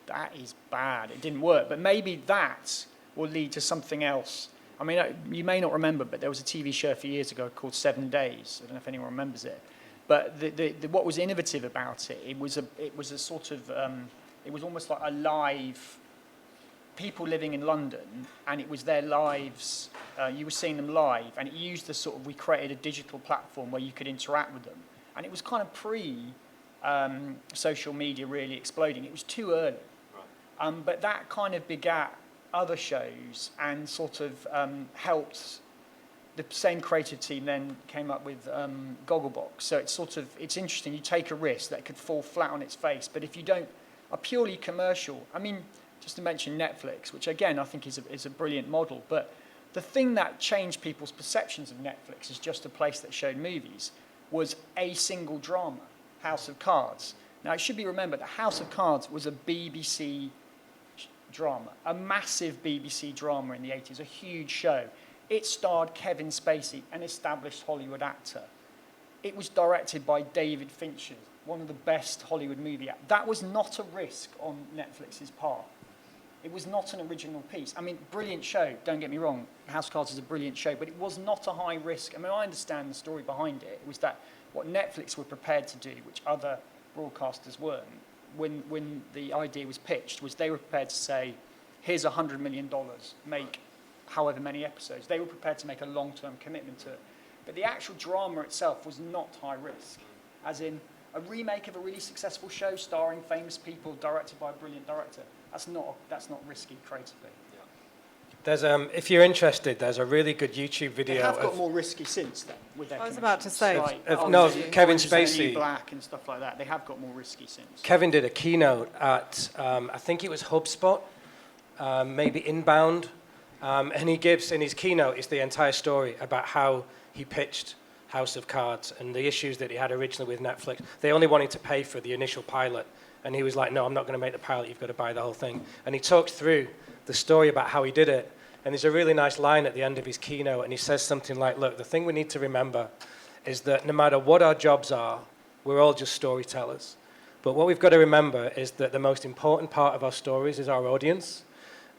that is bad, it didn't work. But maybe that will lead to something else. I mean, you may not remember, but there was a TV show a few years ago called 7 Days. I don't know if anyone remembers it. But what was innovative about it, it was a sort of, it was almost like a live, people living in London, and it was their lives, you were seeing them live, and it used the sort of, we created a digital platform where you could interact with them. And it was kind of social media really exploding. It was too early. But that kind of begat other shows and sort of helped. The same creative team then came up with Gogglebox. So it's interesting. You take a risk that could fall flat on its face, but if you don't, a purely commercial. I mean, just to mention Netflix, which again I think is a brilliant model. But the thing that changed people's perceptions of Netflix as just a place that showed movies was a single drama, House of Cards. Now it should be remembered that House of Cards was a BBC drama, a massive BBC drama in the 80s, a huge show. It starred Kevin Spacey, an established Hollywood actor. It was directed by David Fincher, one of the best Hollywood movie actors. That was not a risk on Netflix's part. It was not an original piece. I mean, brilliant show, don't get me wrong. House of Cards is a brilliant show, but it was not a high risk. I mean, I understand the story behind it. It was that what Netflix were prepared to do, which other broadcasters weren't, when the idea was pitched, was they were prepared to say, here's $100 million, make however many episodes. They were prepared to make a long-term commitment to it. But the actual drama itself was not high risk, as in a remake of a really successful show starring famous people, directed by a brilliant director. That's not risky creatively. There's if you're interested, there's a really good YouTube video. They have got more risky since then with their. I was about to say. Kevin Spacey. Black and stuff like that. They have got more risky since. Kevin did a keynote at I think it was HubSpot, maybe Inbound, and he gives in his keynote is the entire story about how he pitched House of Cards and the issues that he had originally with Netflix. They only wanted to pay for the initial pilot, and he was like, "No, I'm not going to make the pilot. You've got to buy the whole thing." And he talked through the story about how he did it. And there's a really nice line at the end of his keynote, and he says something like, look, the thing we need to remember is that no matter what our jobs are, we're all just storytellers. But what we've got to remember is that the most important part of our stories is our audience.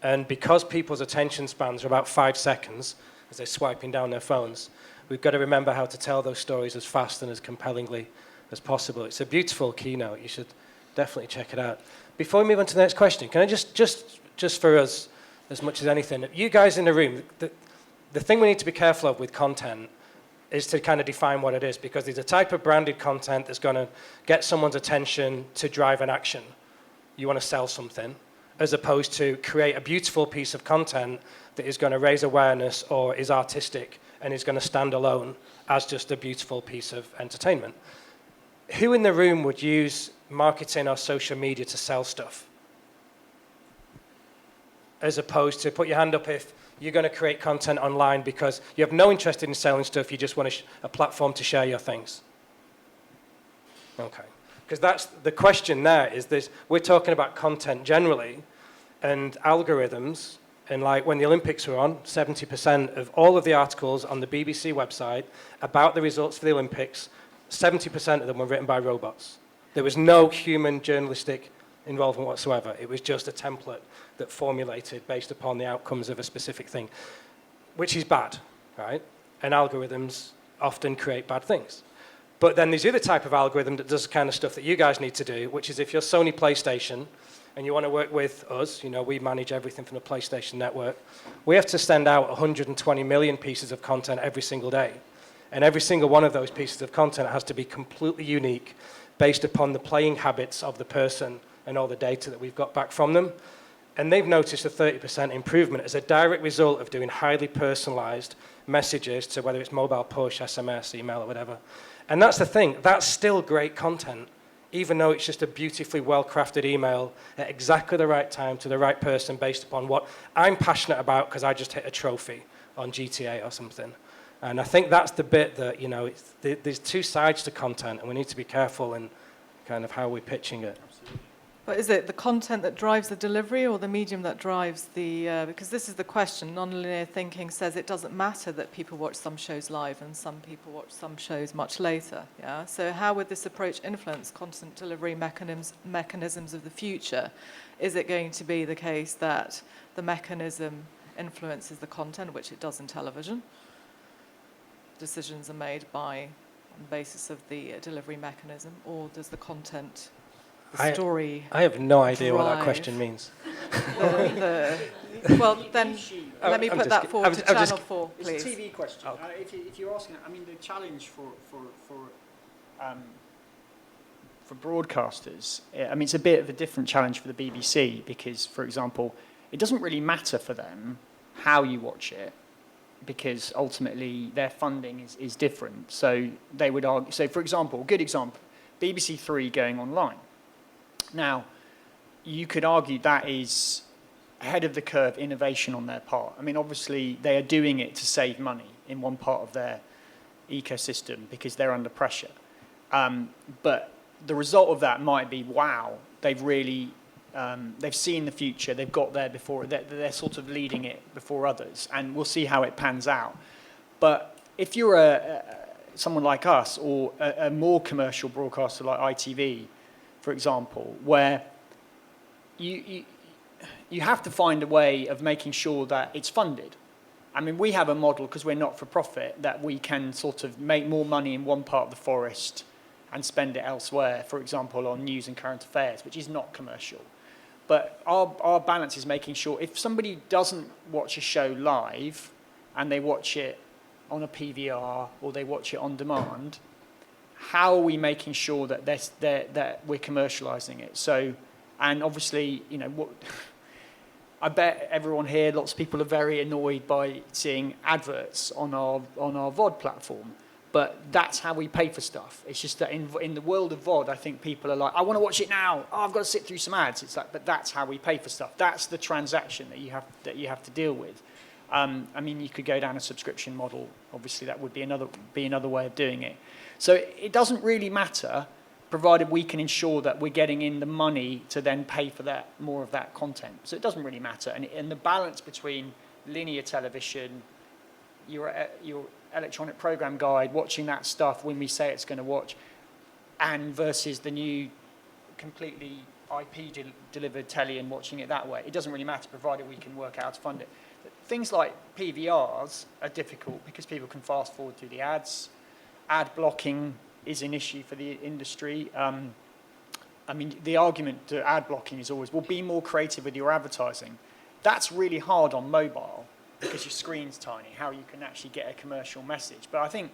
And because people's attention spans are about 5 seconds as they're swiping down their phones, we've got to remember how to tell those stories as fast and as compellingly as possible. It's a beautiful keynote. You should definitely check it out. Before we move on to the next question, can I just for us, as much as anything, you guys in the room, the thing we need to be careful of with content is to kind of define what it is, because there's a type of branded content that's going to get someone's attention to drive an action. You want to sell something, as opposed to create a beautiful piece of content that is going to raise awareness or is artistic and is going to stand alone as just a beautiful piece of entertainment. Who in the room would use marketing or social media to sell stuff? As opposed to, put your hand up if you're going to create content online because you have no interest in selling stuff, you just want a platform to share your things. Okay. Because that's the question there is this, we're talking about content generally and algorithms, and like when the Olympics were on, 70% of all of the articles on the BBC website about the results for the Olympics 70% of them were written by robots. There was no human journalistic involvement whatsoever. It was just a template that formulated based upon the outcomes of a specific thing, which is bad, right? And algorithms often create bad things. But then there's the other type of algorithm that does the kind of stuff that you guys need to do, which is if you're Sony PlayStation and you want to work with us, you know, we manage everything from the PlayStation network, we have to send out 120 million pieces of content every single day. And every single one of those pieces of content has to be completely unique based upon the playing habits of the person and all the data that we've got back from them. And they've noticed a 30% improvement as a direct result of doing highly personalized messages to whether it's mobile push, SMS, email, or whatever. And that's the thing, that's still great content, even though it's just a beautifully well-crafted email at exactly the right time to the right person based upon what I'm passionate about because I just hit a trophy on GTA or something. And I think that's the bit that, you know, there's two sides to content, and we need to be careful in kind of how we're pitching it. Absolutely. But is it the content that drives the delivery or the medium that drives the... because this is the question. Nonlinear thinking says it doesn't matter that people watch some shows live and some people watch some shows much later. Yeah. So how would this approach influence content delivery mechanisms of the future? Is it going to be the case that the mechanism influences the content, which it does in television? Decisions are made on the basis of the delivery mechanism, or does the content... the story. I have no idea what that question means. Well, then let me put that forward to Channel 4, please. It's a TV question. Oh. If you're asking, I mean, the challenge for broadcasters, I mean, it's a bit of a different challenge for the BBC because, for example, it doesn't really matter for them how you watch it because ultimately their funding is different. So they would argue. So, for example, good example, BBC Three going online. Now, you could argue that is ahead of the curve innovation on their part. I mean, obviously, they are doing it to save money in one part of their ecosystem because they're under pressure. But the result of that might be, wow, they've really, they've seen the future, they've got there before, they're sort of leading it before others, and we'll see how it pans out. But if you're someone like us or a more commercial broadcaster like ITV, for example, where you have to find a way of making sure that it's funded. I mean, we have a model, because we're not for profit, that we can sort of make more money in one part of the forest and spend it elsewhere, for example, on news and current affairs, which is not commercial. But our balance is making sure if somebody doesn't watch a show live and they watch it on a PVR or they watch it on demand, how are we making sure that that we're commercializing it? So, and obviously, you know, I bet everyone here, lots of people are very annoyed by seeing adverts on our VOD platform, but that's how we pay for stuff. It's just that in the world of VOD, I think people are like, I want to watch it now. Oh, I've got to sit through some ads. It's like, but that's how we pay for stuff. That's the transaction that you have to deal with. I mean, you could go down a subscription model. Obviously, that would be another way of doing it. So it doesn't really matter, provided we can ensure that we're getting in the money to then pay for that more of that content. So it doesn't really matter. And the balance between linear television, your electronic program guide, watching that stuff when we say it's going to watch, and versus the new completely IP-delivered telly and watching it that way, it doesn't really matter, provided we can work out how to fund it. Things like PVRs are difficult because people can fast forward through the ads. Ad blocking is an issue for the industry. I mean, the argument to ad blocking is always, well, be more creative with your advertising. That's really hard on mobile because your screen's tiny, how you can actually get a commercial message. But I think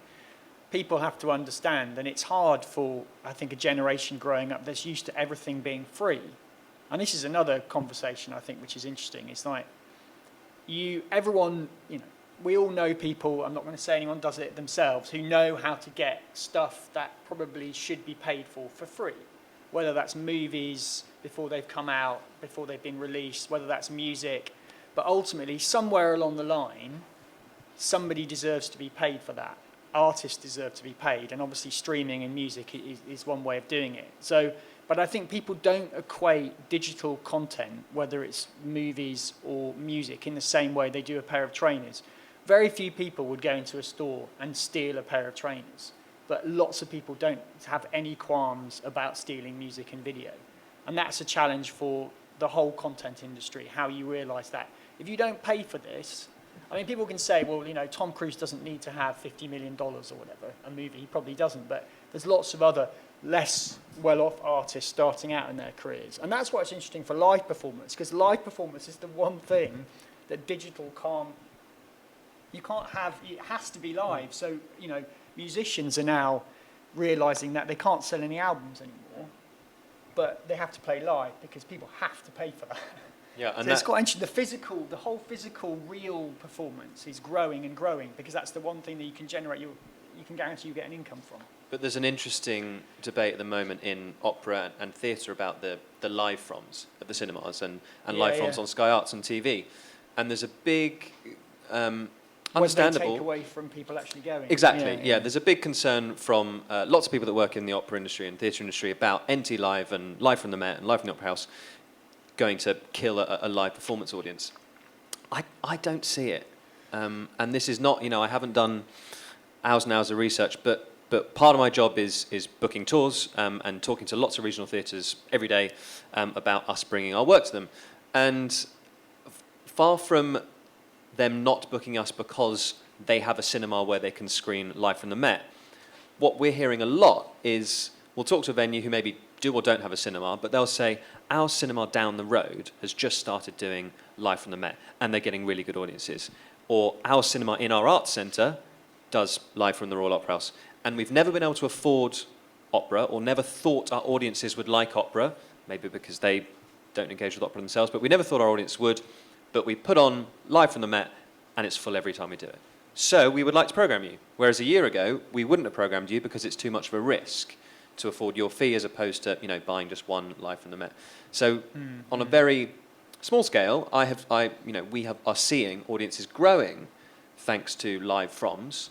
people have to understand, and it's hard for, I think, a generation growing up that's used to everything being free. And this is another conversation, I think, which is interesting. It's like, everyone, you know, we all know people, I'm not going to say anyone does it themselves, who know how to get stuff that probably should be paid for free. Whether that's movies before they've come out, before they've been released, whether that's music. But ultimately, somewhere along the line, somebody deserves to be paid for that. Artists deserve to be paid. And obviously streaming and music is one way of doing it. So, but I think people don't equate digital content, whether it's movies or music, in the same way they do a pair of trainers. Very few people would go into a store and steal a pair of trainers. but lots of people don't have any qualms about stealing music and video. And that's a challenge for the whole content industry, how you realise that. If you don't pay for this, I mean, people can say, well, Tom Cruise doesn't need to have $50 million or whatever, a movie. He probably doesn't, but there's lots of other less well-off artists starting out in their careers. And that's why it's interesting for live performance, because live performance is the one thing that digital can't, you can't have, it has to be live. So, musicians are now realising that they can't sell any albums anymore, but they have to play live because people have to pay for that. Yeah, and so it's quite interesting. The whole physical, real performance is growing and growing because that's the one thing that you can generate, you can guarantee you get an income from. But there's an interesting debate at the moment in opera and theatre about the live froms at the cinemas and live froms on Sky Arts and TV. And there's a big, understandable... Take away from people actually going. Exactly, yeah. There's a big concern from lots of people that work in the opera industry and theatre industry about NT Live and Live from the Met and Live from the Opera House going to kill a live performance audience. I don't see it. And this is not, I haven't done hours and hours of research, but part of my job is booking tours and talking to lots of regional theatres every day about us bringing our work to them. And far from them not booking us because they have a cinema where they can screen Live from the Met, what we're hearing a lot is we'll talk to a venue who maybe do or don't have a cinema, but they'll say, our cinema down the road has just started doing Live from the Met, and they're getting really good audiences. Or our cinema in our arts centre does Live from the Royal Opera House. And we've never been able to afford opera, or never thought our audiences would like opera, maybe because they don't engage with opera themselves, but we never thought our audience would. But we put on Live from the Met, and it's full every time we do it. So we would like to programme you. Whereas a year ago, we wouldn't have programmed you because it's too much of a risk to afford your fee as opposed to, buying just one Live from the Met. So on a very small scale, we are seeing audiences growing thanks to live froms.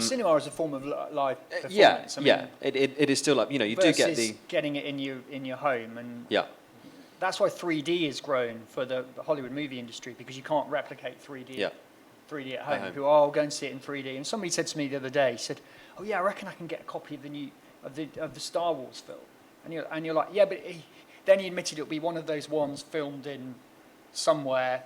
Cinema is a form of live performance. It is still like, you do get the... getting it in your home. And yeah. That's why 3D has grown for the Hollywood movie industry, because you can't replicate 3D. Yeah. 3D at home. People, I'll go and see it in 3D. And somebody said to me the other day, said, "Oh yeah, I reckon I can get a copy of the Star Wars film." And you're like, yeah, but then he admitted it'll be one of those ones filmed in somewhere,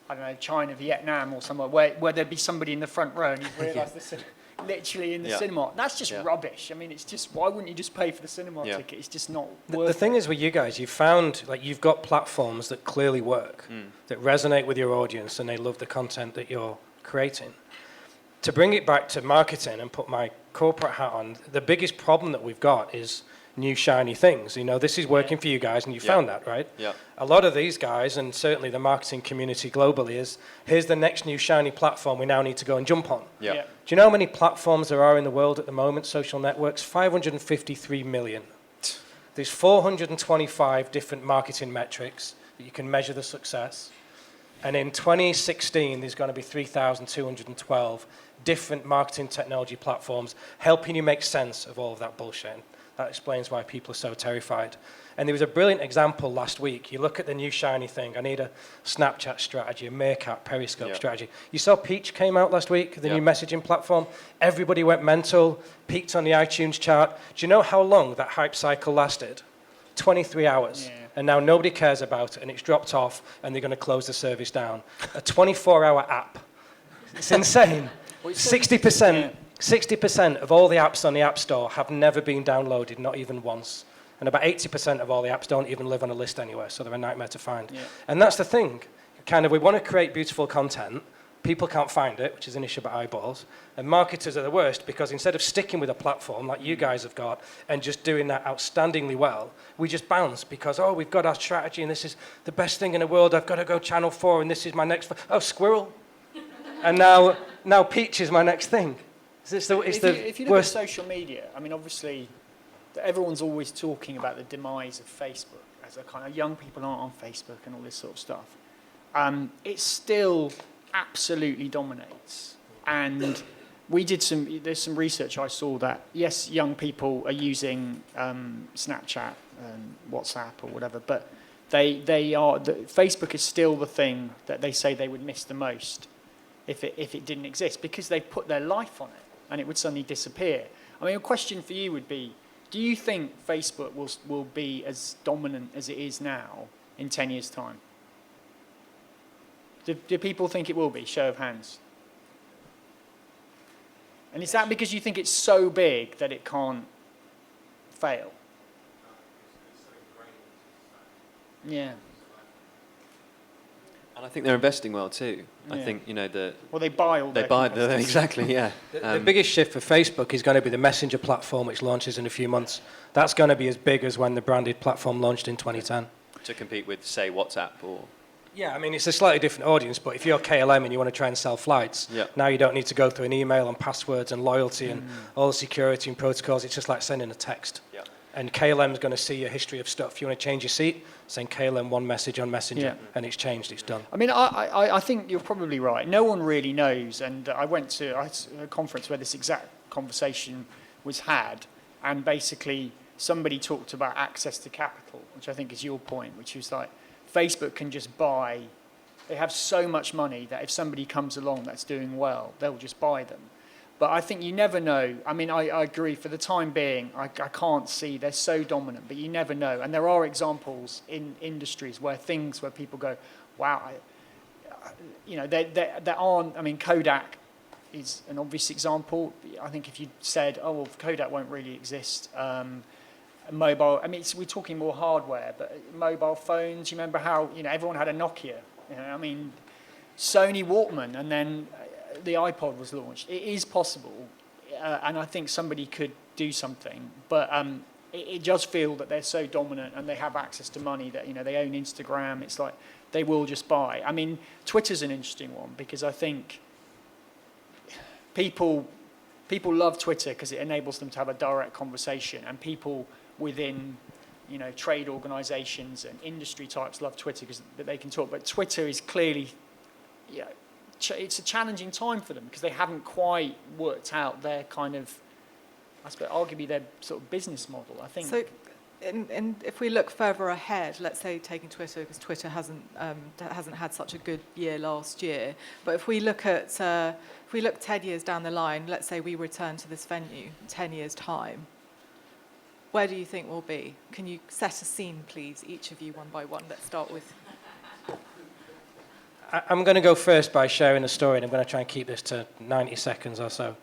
I don't know, China, Vietnam, or somewhere where there'd be somebody in the front row, and you realise this is literally in the cinema. That's just rubbish. I mean, it's just, why wouldn't you just pay for the cinema ticket? It's just not worth it. The thing is with you guys, you've found, you've got platforms that clearly work, that resonate with your audience, and they love the content that you're creating. To bring it back to marketing and put my corporate hat on, the biggest problem that we've got is new shiny things. This is working for you guys, and you found that, right? Yeah. A lot of these guys, and certainly the marketing community globally, is here's the next new shiny platform we now need to go and jump on. Yeah. Do you know how many platforms there are in the world at the moment, social networks? 553 million. There's 425 different marketing metrics that you can measure the success. And in 2016, there's going to be 3,212 different marketing technology platforms helping you make sense of all of that bullshit. That explains why people are so terrified. And there was a brilliant example last week. You look at the new shiny thing. I need a Snapchat strategy, a Meerkat Periscope strategy. You saw Peach came out last week, the new messaging platform. Everybody went mental, peaked on the iTunes chart. Do you know how long that hype cycle lasted? 23 hours. Yeah. And now nobody cares about it, and it's dropped off, and they're going to close the service down. A 24-hour app. It's insane. 60% of all the apps on the App Store have never been downloaded, not even once. And about 80% of all the apps don't even live on a list anywhere, so they're a nightmare to find. Yeah. And that's the thing. We want to create beautiful content. People can't find it, which is an issue about eyeballs. And marketers are the worst, because instead of sticking with a platform like you guys have got and just doing that outstandingly well, we just bounce because, we've got our strategy and this is the best thing in the world. I've got to go Channel 4 and this is my next... squirrel. And now Peach is my next thing. If you look at social media, I mean, obviously, everyone's always talking about the demise of Facebook, as a kind of young people aren't on Facebook and all this sort of stuff. It still absolutely dominates. And there's some research I saw that, yes, young people are using Snapchat and WhatsApp or whatever, but Facebook is still the thing that they say they would miss the most if it didn't exist, because they put their life on it and it would suddenly disappear. I mean, a question for you would be, do you think Facebook will be as dominant as it is now in 10 years' time? Do people think it will be? Show of hands. And is that because you think it's so big that it can't fail? Yeah. And I think they're investing well too. Yeah. I think, Well, they buy all their competitors. exactly, yeah. The biggest shift for Facebook is going to be the Messenger platform, which launches in a few months. That's going to be as big as when the branded platform launched in 2010. To compete with, say, WhatsApp or... Yeah, I mean, it's a slightly different audience, but if you're KLM and you want to try and sell flights, now you don't need to go through an email and passwords and loyalty and all the security and protocols. It's just like sending a text. Yeah. And KLM's going to see your history of stuff. If you want to change your seat, send KLM one message on Messenger, and it's changed, it's done. I mean, I think you're probably right. No one really knows, and I went to a conference where this exact conversation was had, and basically somebody talked about access to capital, which I think is your point, which is like, Facebook can just buy, they have so much money that if somebody comes along that's doing well, they'll just buy them. But I think you never know. I mean, I agree, for the time being, I can't see, they're so dominant, but you never know. And there are examples in industries where people go, wow, there aren't, I mean, Kodak is an obvious example. I think if you said, oh, well, Kodak won't really exist, mobile, I mean, we're talking more hardware, but mobile phones, you remember how, everyone had a Nokia, I mean, Sony Walkman, and then the iPod was launched. It is possible, and I think somebody could do something, but it does feel that they're so dominant and they have access to money that, they own Instagram. It's like they will just buy. I mean, Twitter's an interesting one because I think people love Twitter because it enables them to have a direct conversation, and people within, trade organizations and industry types love Twitter because they can talk. But Twitter is clearly, it's a challenging time for them because they haven't quite worked out their kind of, I suppose, arguably their sort of business model, I think. So, if we look further ahead, let's say taking Twitter, because Twitter hasn't had such a good year last year, but if we look 10 years down the line, let's say we return to this venue 10 years' time, where do you think we'll be? Can you set a scene, please, each of you, one by one? Let's start with... I'm going to go first by sharing a story, and I'm going to try and keep this to 90 seconds or so.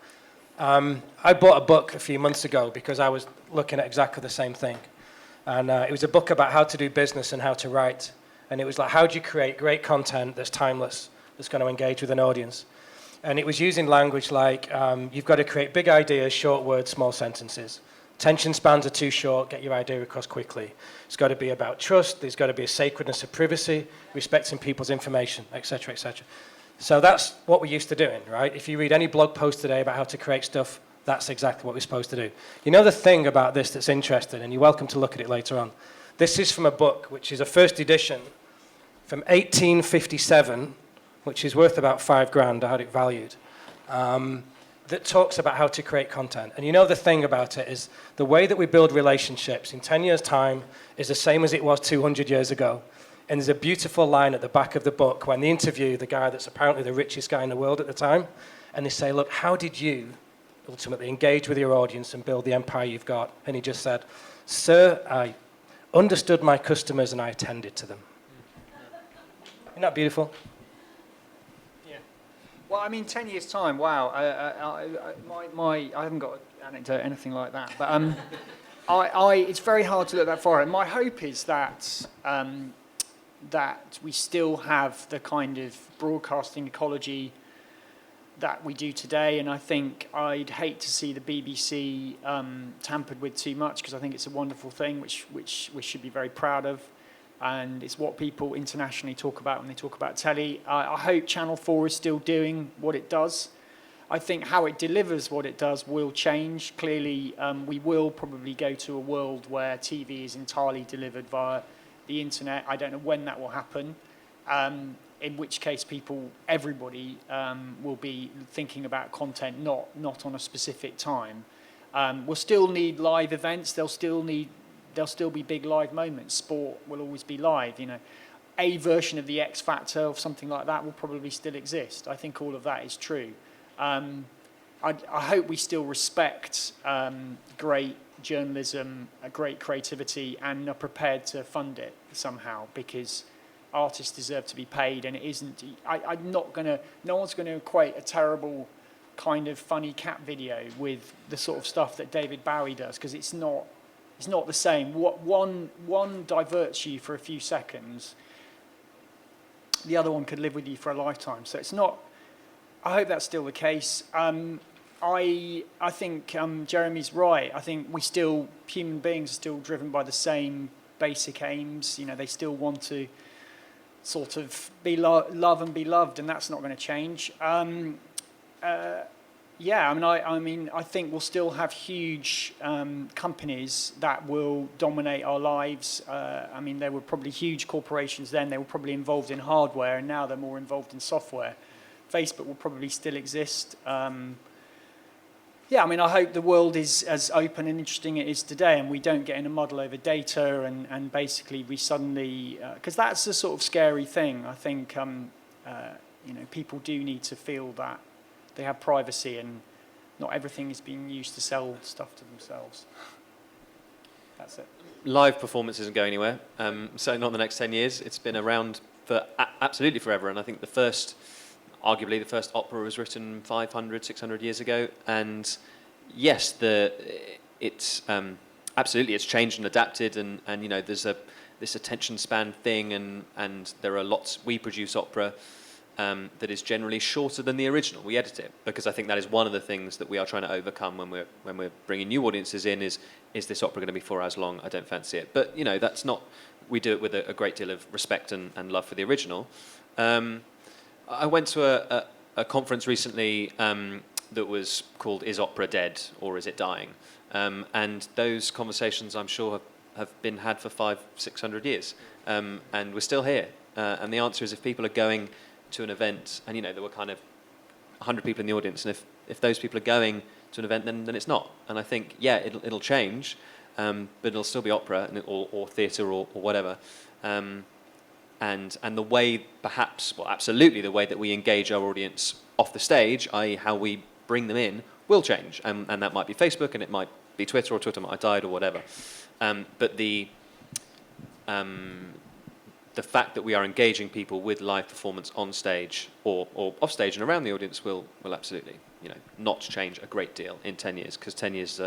I bought a book a few months ago because I was looking at exactly the same thing. And it was a book about how to do business and how to write. And it was like, how do you create great content that's timeless, that's going to engage with an audience? And it was using language like, you've got to create big ideas, short words, small sentences. Attention spans are too short, get your idea across quickly. It's got to be about trust, there's got to be a sacredness of privacy, respecting people's information, etc., etc. So that's what we're used to doing, right? If you read any blog post today about how to create stuff, that's exactly what we're supposed to do. You know the thing about this that's interesting, and you're welcome to look at it later on. This is from a book, which is a first edition from 1857, which is worth about $5,000, I had it valued, that talks about how to create content. And you know the thing about it is the way that we build relationships in 10 years' time is the same as it was 200 years ago. And there's a beautiful line at the back of the book when they interview the guy that's apparently the richest guy in the world at the time, and they say, look, how did you ultimately engage with your audience and build the empire you've got? And he just said, sir, I understood my customers and I attended to them. Isn't that beautiful? Well, I mean, 10 years' time, wow. I haven't got an anecdote, anything like that. But it's very hard to look that far. And my hope is that that we still have the kind of broadcasting ecology that we do today. And I think I'd hate to see the BBC tampered with too much, because I think it's a wonderful thing, which we should be very proud of. And it's what people internationally talk about when they talk about telly. I hope Channel 4 is still doing what it does. I think how it delivers what it does will change. Clearly, we will probably go to a world where TV is entirely delivered via the internet. I don't know when that will happen, in which case everybody will be thinking about content, not on a specific time. We'll still need live events. There'll still be big live moments. Sport will always be live. A version of the X Factor or something like that will probably still exist. I think all of that is true. I hope we still respect great journalism, great creativity, and are prepared to fund it somehow, because artists deserve to be paid, and it isn't. I'm not gonna. No one's going to equate a terrible kind of funny cat video with the sort of stuff that David Bowie does, because it's not. It's not the same. What one diverts you for a few seconds, the other one could live with you for a lifetime. So it's not. I hope that's still the case. I think Jeremy's right. I think human beings are still driven by the same basic aims. You know, they still want to sort of love and be loved, and that's not going to change. Yeah, I mean, I think we'll still have huge companies that will dominate our lives. I mean, there were probably huge corporations then. They were probably involved in hardware, and now they're more involved in software. Facebook will probably still exist. Yeah, I mean, I hope the world is as open and interesting as it is today, and we don't get in a muddle over data, and basically we suddenly, because that's the sort of scary thing. I think, you know, people do need to feel that they have privacy, and not everything is being used to sell stuff to themselves. That's it. Live performance isn't going anywhere, so not in the next 10 years. It's been around for absolutely forever, and I think arguably the first opera was written 500, 600 years ago, and yes, it's absolutely it's changed and adapted, and you know, there's this attention span thing, and there are lots. We produce opera that is generally shorter than the original. We edit it because I think that is one of the things that we are trying to overcome when we're bringing new audiences in. Is this opera going to be 4 hours long? I don't fancy it, but you know, that's not. We do it with a great deal of respect and love for the original. I went to a conference recently that was called "Is Opera Dead or Is It Dying?" And those conversations, I'm sure, have been had for 500-600 years, and we're still here. And the answer is, if people are going to an event, and you know, there were kind of 100 people in the audience, and if those people are going to an event, then it's not. And I think, yeah, it'll change, but it'll still be opera or theatre or whatever. And the way, perhaps, well, absolutely, the way that we engage our audience off the stage, i.e. how we bring them in, will change. And that might be Facebook, and it might be Twitter, or Twitter might have died, or whatever. But the fact that we are engaging people with live performance on stage or off stage and around the audience will absolutely, you know, not change a great deal in 10 years, because 10 years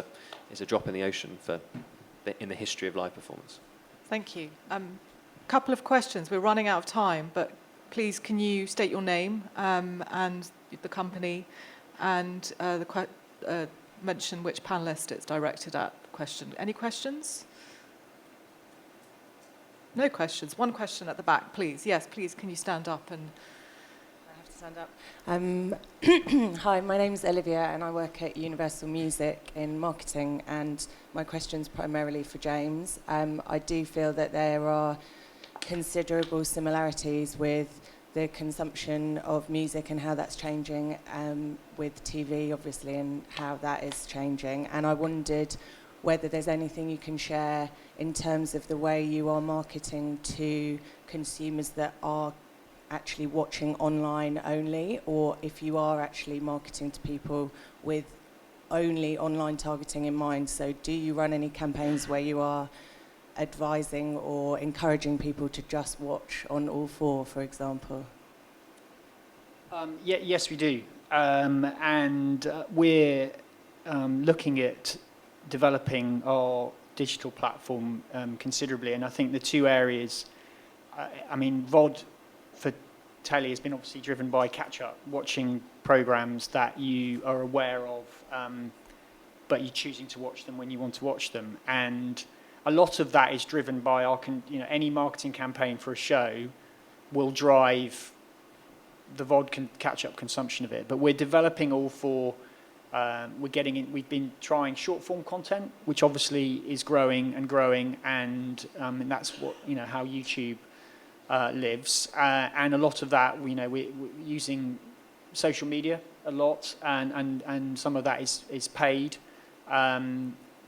is a drop in the ocean in the history of live performance. Thank you. Couple of questions. We're running out of time, but please, can you state your name and the company, and mention which panelist it's directed at? Question. Any questions? No questions. One question at the back, please. Yes, please. Can you stand up? And I have to stand up. Hi, my name's Olivia, and I work at Universal Music in marketing. And my question's primarily for James. I do feel that there are considerable similarities with the consumption of music and how that's changing with TV, obviously, and how that is changing. And I wondered whether there's anything you can share in terms of the way you are marketing to consumers that are actually watching online only, or if you are actually marketing to people with only online targeting in mind. So do you run any campaigns where you are advising or encouraging people to just watch on all 4, for example? Yes, we do. And we're looking at developing our digital platform considerably. And I think the 2 areas, I mean, VOD for telly has been obviously driven by catch-up, watching programs that you are aware of, but you're choosing to watch them when you want to watch them. And a lot of that is driven by any marketing campaign for a show will drive the VOD catch-up consumption of it. But we're developing all 4. We've been trying short-form content, which obviously is growing, and that's what, you know, how YouTube lives. And a lot of that, you know, we're using social media a lot, and some of that is paid.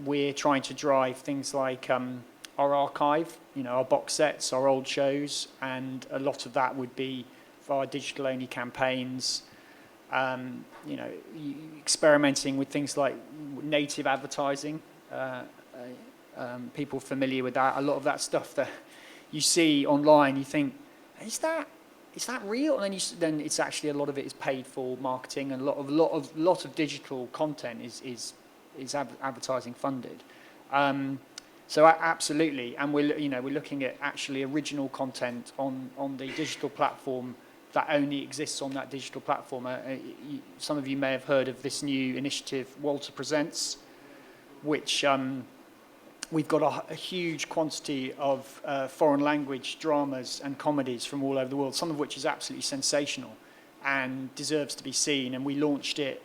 We're trying to drive things like our archive, you know, our box sets, our old shows, and a lot of that would be via digital-only campaigns. experimenting with things like native advertising. People familiar with that. A lot of that stuff that you see online, you think, is that real? And then it's actually, a lot of it is paid for marketing, and a lot of digital content is advertising funded. So absolutely, and we're looking at actually original content on the digital platform that only exists on that digital platform. Some of you may have heard of this new initiative, Walter Presents, which we've got a huge quantity of foreign language dramas and comedies from all over the world, some of which is absolutely sensational and deserves to be seen. And we launched it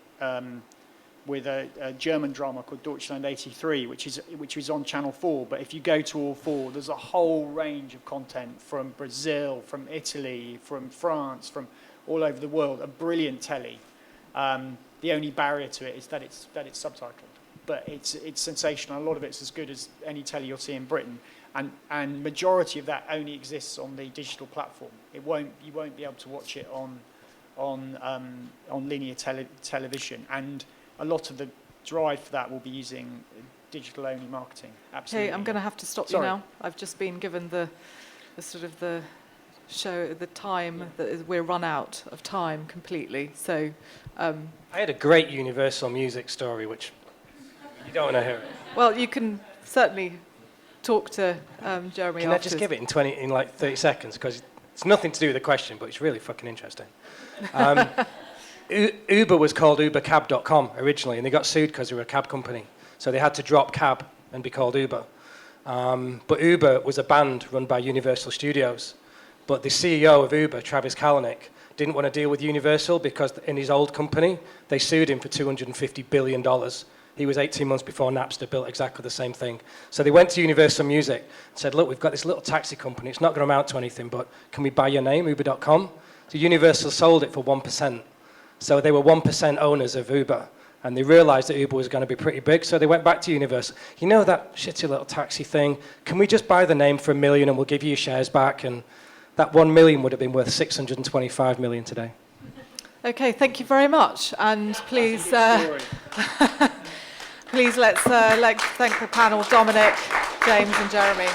with a German drama called Deutschland 83, which is on Channel 4. But if you go to all four, there's a whole range of content from Brazil, from Italy, from France, from all over the world. A brilliant telly. The only barrier to it is that it's subtitled. But it's sensational. A lot of it's as good as any telly you'll see in Britain, and majority of that only exists on the digital platform. You won't be able to watch it on linear television, and a lot of the drive for that will be using digital-only marketing. Absolutely. Hey, I'm going to have to stop you now. I've just been given the sort of the show, the time that we're run out of time completely. So I had a great Universal Music story, which you don't want to hear it. Well, you can certainly talk to Jeremy. Can I just give it in like 30 seconds? Because it's nothing to do with the question, but it's really fucking interesting. Uber was called ubercab.com originally, and they got sued because they were a cab company. So they had to drop cab and be called Uber. But Uber was a band run by Universal Studios. But the CEO of Uber, Travis Kalanick, didn't want to deal with Universal because in his old company, they sued him for $250 billion. He was 18 months before Napster built exactly the same thing. So they went to Universal Music and said, look, we've got this little taxi company. It's not going to amount to anything, but can we buy your name, Uber.com? So Universal sold it for 1%. So they were 1% owners of Uber. And they realized that Uber was going to be pretty big, so they went back to Universal. You know that shitty little taxi thing? Can we just buy the name for $1 million and we'll give you your shares back? And that $1 million would have been worth $625 million today. Okay, thank you very much. And please, please let's thank the panel, Dominic, James and Jeremy.